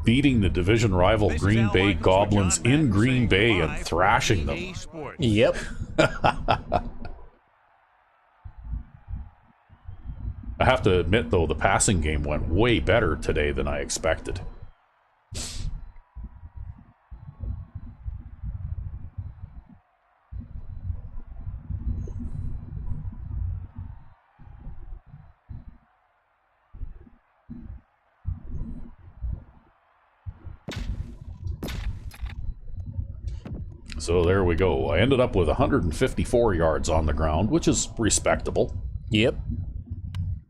beating the division rival This is Green Al Bay Michaels for Goblins John Madden in Green saying Bay goodbye and for thrashing them. EA Sports. Yep. I have to admit, though, the passing game went way better today than I expected. So there we go. I ended up with 154 yards on the ground, which is respectable, Yep.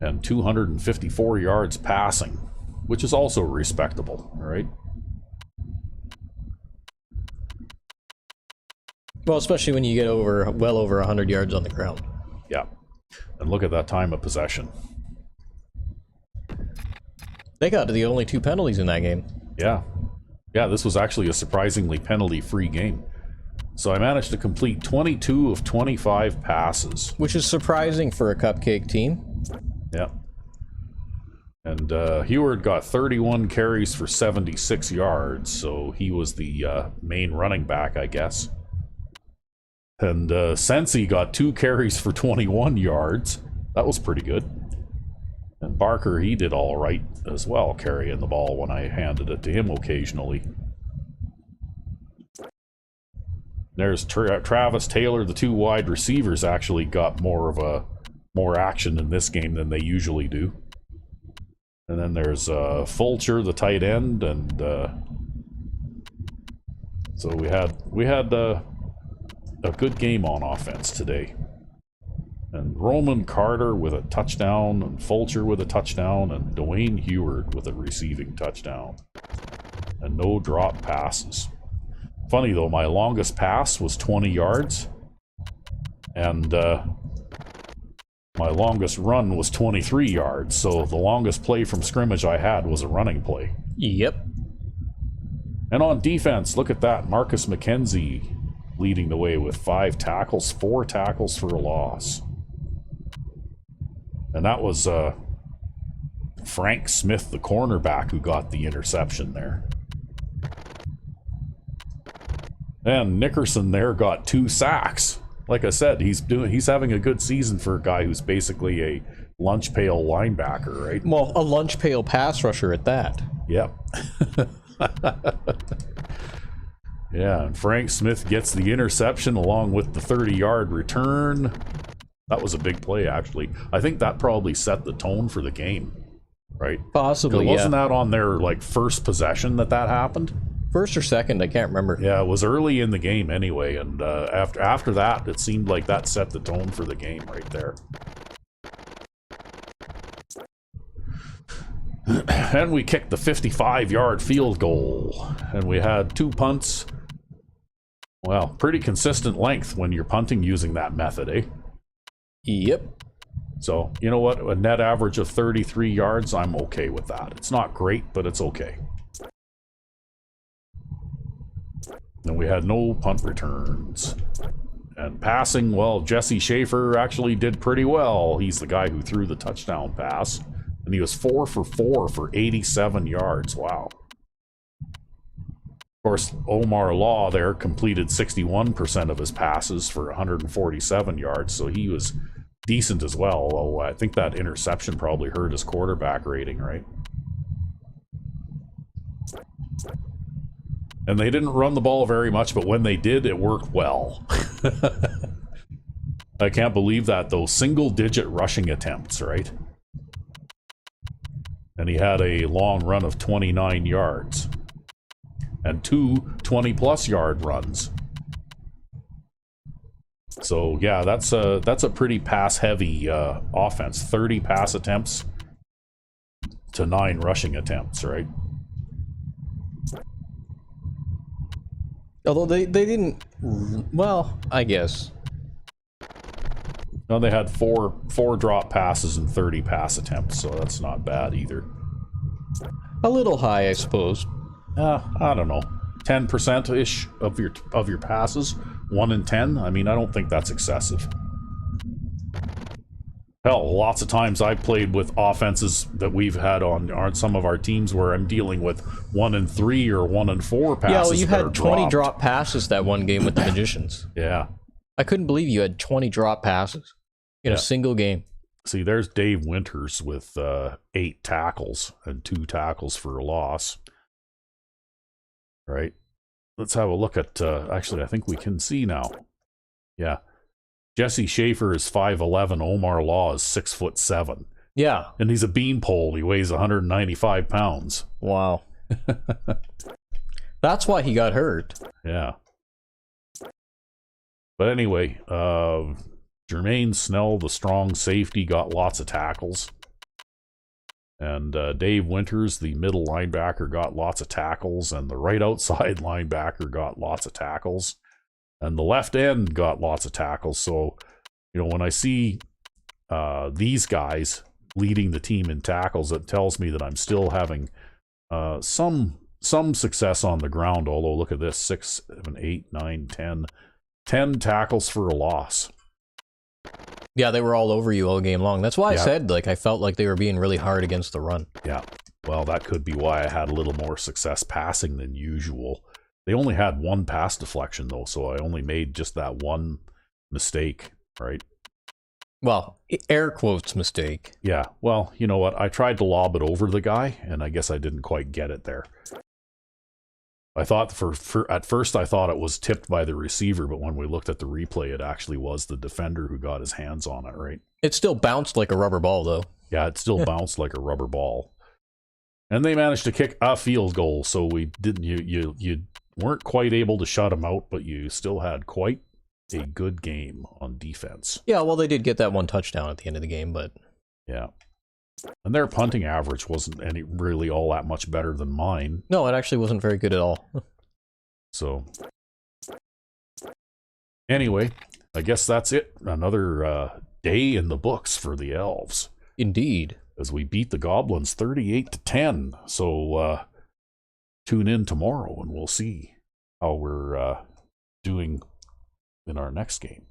and 254 yards passing, which is also respectable, all right? Well, especially when you get well over 100 yards on the ground. Yeah. And look at that time of possession. They got the only 2 penalties in that game. Yeah. Yeah, this was actually a surprisingly penalty-free game. So I managed to complete 22 of 25 passes. Which is surprising for a cupcake team. Yeah. And Heward got 31 carries for 76 yards, so he was the main running back, I guess. And Sensi got 2 carries for 21 yards. That was pretty good. And Barker, he did all right as well, carrying the ball when I handed it to him occasionally. There's Travis Taylor. The 2 wide receivers actually got more action in this game than they usually do. And then there's Fulcher, the tight end, and so we had a good game on offense today. And Roman Carter with a touchdown, and Fulcher with a touchdown, and Dwayne Heward with a receiving touchdown. And no drop passes. Funny though, my longest pass was 20 yards, and my longest run was 23 yards, so the longest play from scrimmage I had was a running play. Yep. And on defense, look at that, Marcus McKenzie leading the way with 5 tackles, 4 tackles for a loss. And that was Frank Smith, the cornerback, who got the interception there. And Nickerson there got 2 sacks. Like I said, he's having a good season for a guy who's basically a lunch pail linebacker, right? Well, a lunch pail pass rusher at that. Yep. Yeah, and Frank Smith gets the interception along with the 30-yard return. That was a big play, actually. I think that probably set the tone for the game, right? Possibly, wasn't that on their first possession that happened? First or second, I can't remember. Yeah, it was early in the game anyway, and after that, it seemed like that set the tone for the game right there. And we kicked the 55-yard field goal, and we had 2 punts. Well, pretty consistent length when you're punting using that method, eh? Yep. So, you know what? A net average of 33 yards, I'm okay with that. It's not great, but it's okay. And we had no punt returns. And passing, well, Jesse Schaefer actually did pretty well. He's the guy who threw the touchdown pass. And he was 4 for 4 for 87 yards. Wow. Of course, Omar Law there completed 61% of his passes for 147 yards. So he was decent as well. Although I think that interception probably hurt his quarterback rating, right? And they didn't run the ball very much, but when they did, it worked well. I can't believe that, though. Single-digit rushing attempts, right? And he had a long run of 29 yards. And 2 20-plus yard runs. So, yeah, that's a pretty pass-heavy offense. 30 pass attempts to 9 rushing attempts, right? Although they didn't, well, I guess. No, they had four drop passes and 30 pass attempts, so that's not bad either. A little high, I suppose. I don't know, 10%-ish of your passes, 1 in 10. I mean, I don't think that's excessive. Hell, lots of times I've played with offenses that we've had on some of our teams where I'm dealing with 1 and 3 or 1 and 4 passes. Yeah, well, you that had are 20 dropped. drop passes that one game with the Magicians. Yeah. I couldn't believe you had 20 drop passes in a single game. See, there's Dave Winters with 8 tackles and 2 tackles for a loss. Right. Let's have a look at, actually, I think we can see now. Yeah. Jesse Schaefer is 5'11", Omar Law is 6'7". Yeah. And he's a beanpole. He weighs 195 pounds. Wow. That's why he got hurt. Yeah. But anyway, Jermaine Snell, the strong safety, got lots of tackles. And Dave Winters, the middle linebacker, got lots of tackles. And the right outside linebacker got lots of tackles. And the left end got lots of tackles. So, when I see these guys leading the team in tackles, it tells me that I'm still having some success on the ground. Although, look at this, 6, 7, 8, 9, 10 tackles for a loss. Yeah, they were all over you all game long. That's why I said, I felt like they were being really hard against the run. Yeah. Well, that could be why I had a little more success passing than usual. They only had 1 pass deflection, though, so I only made just that one mistake, right? Well, air quotes mistake. Yeah, well, you know what? I tried to lob it over the guy, and I guess I didn't quite get it there. I thought at first I thought it was tipped by the receiver, but when we looked at the replay, it actually was the defender who got his hands on it, right? It still bounced like a rubber ball, though. Yeah, it still bounced like a rubber ball. And they managed to kick a field goal, so we didn't. You weren't quite able to shut them out, but you still had quite a good game on defense. Yeah, well, they did get that 1 touchdown at the end of the game, but yeah, and their punting average wasn't really all that much better than mine. No, it actually wasn't very good at all. So anyway, I guess that's it. Another day in the books for the Elves. Indeed. As we beat the Goblins 38-10. So tune in tomorrow and we'll see how we're doing in our next game.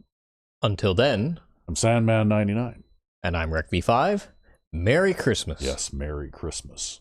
Until then, I'm Sandman99. And I'm Rec V5. Merry Christmas. Yes, Merry Christmas.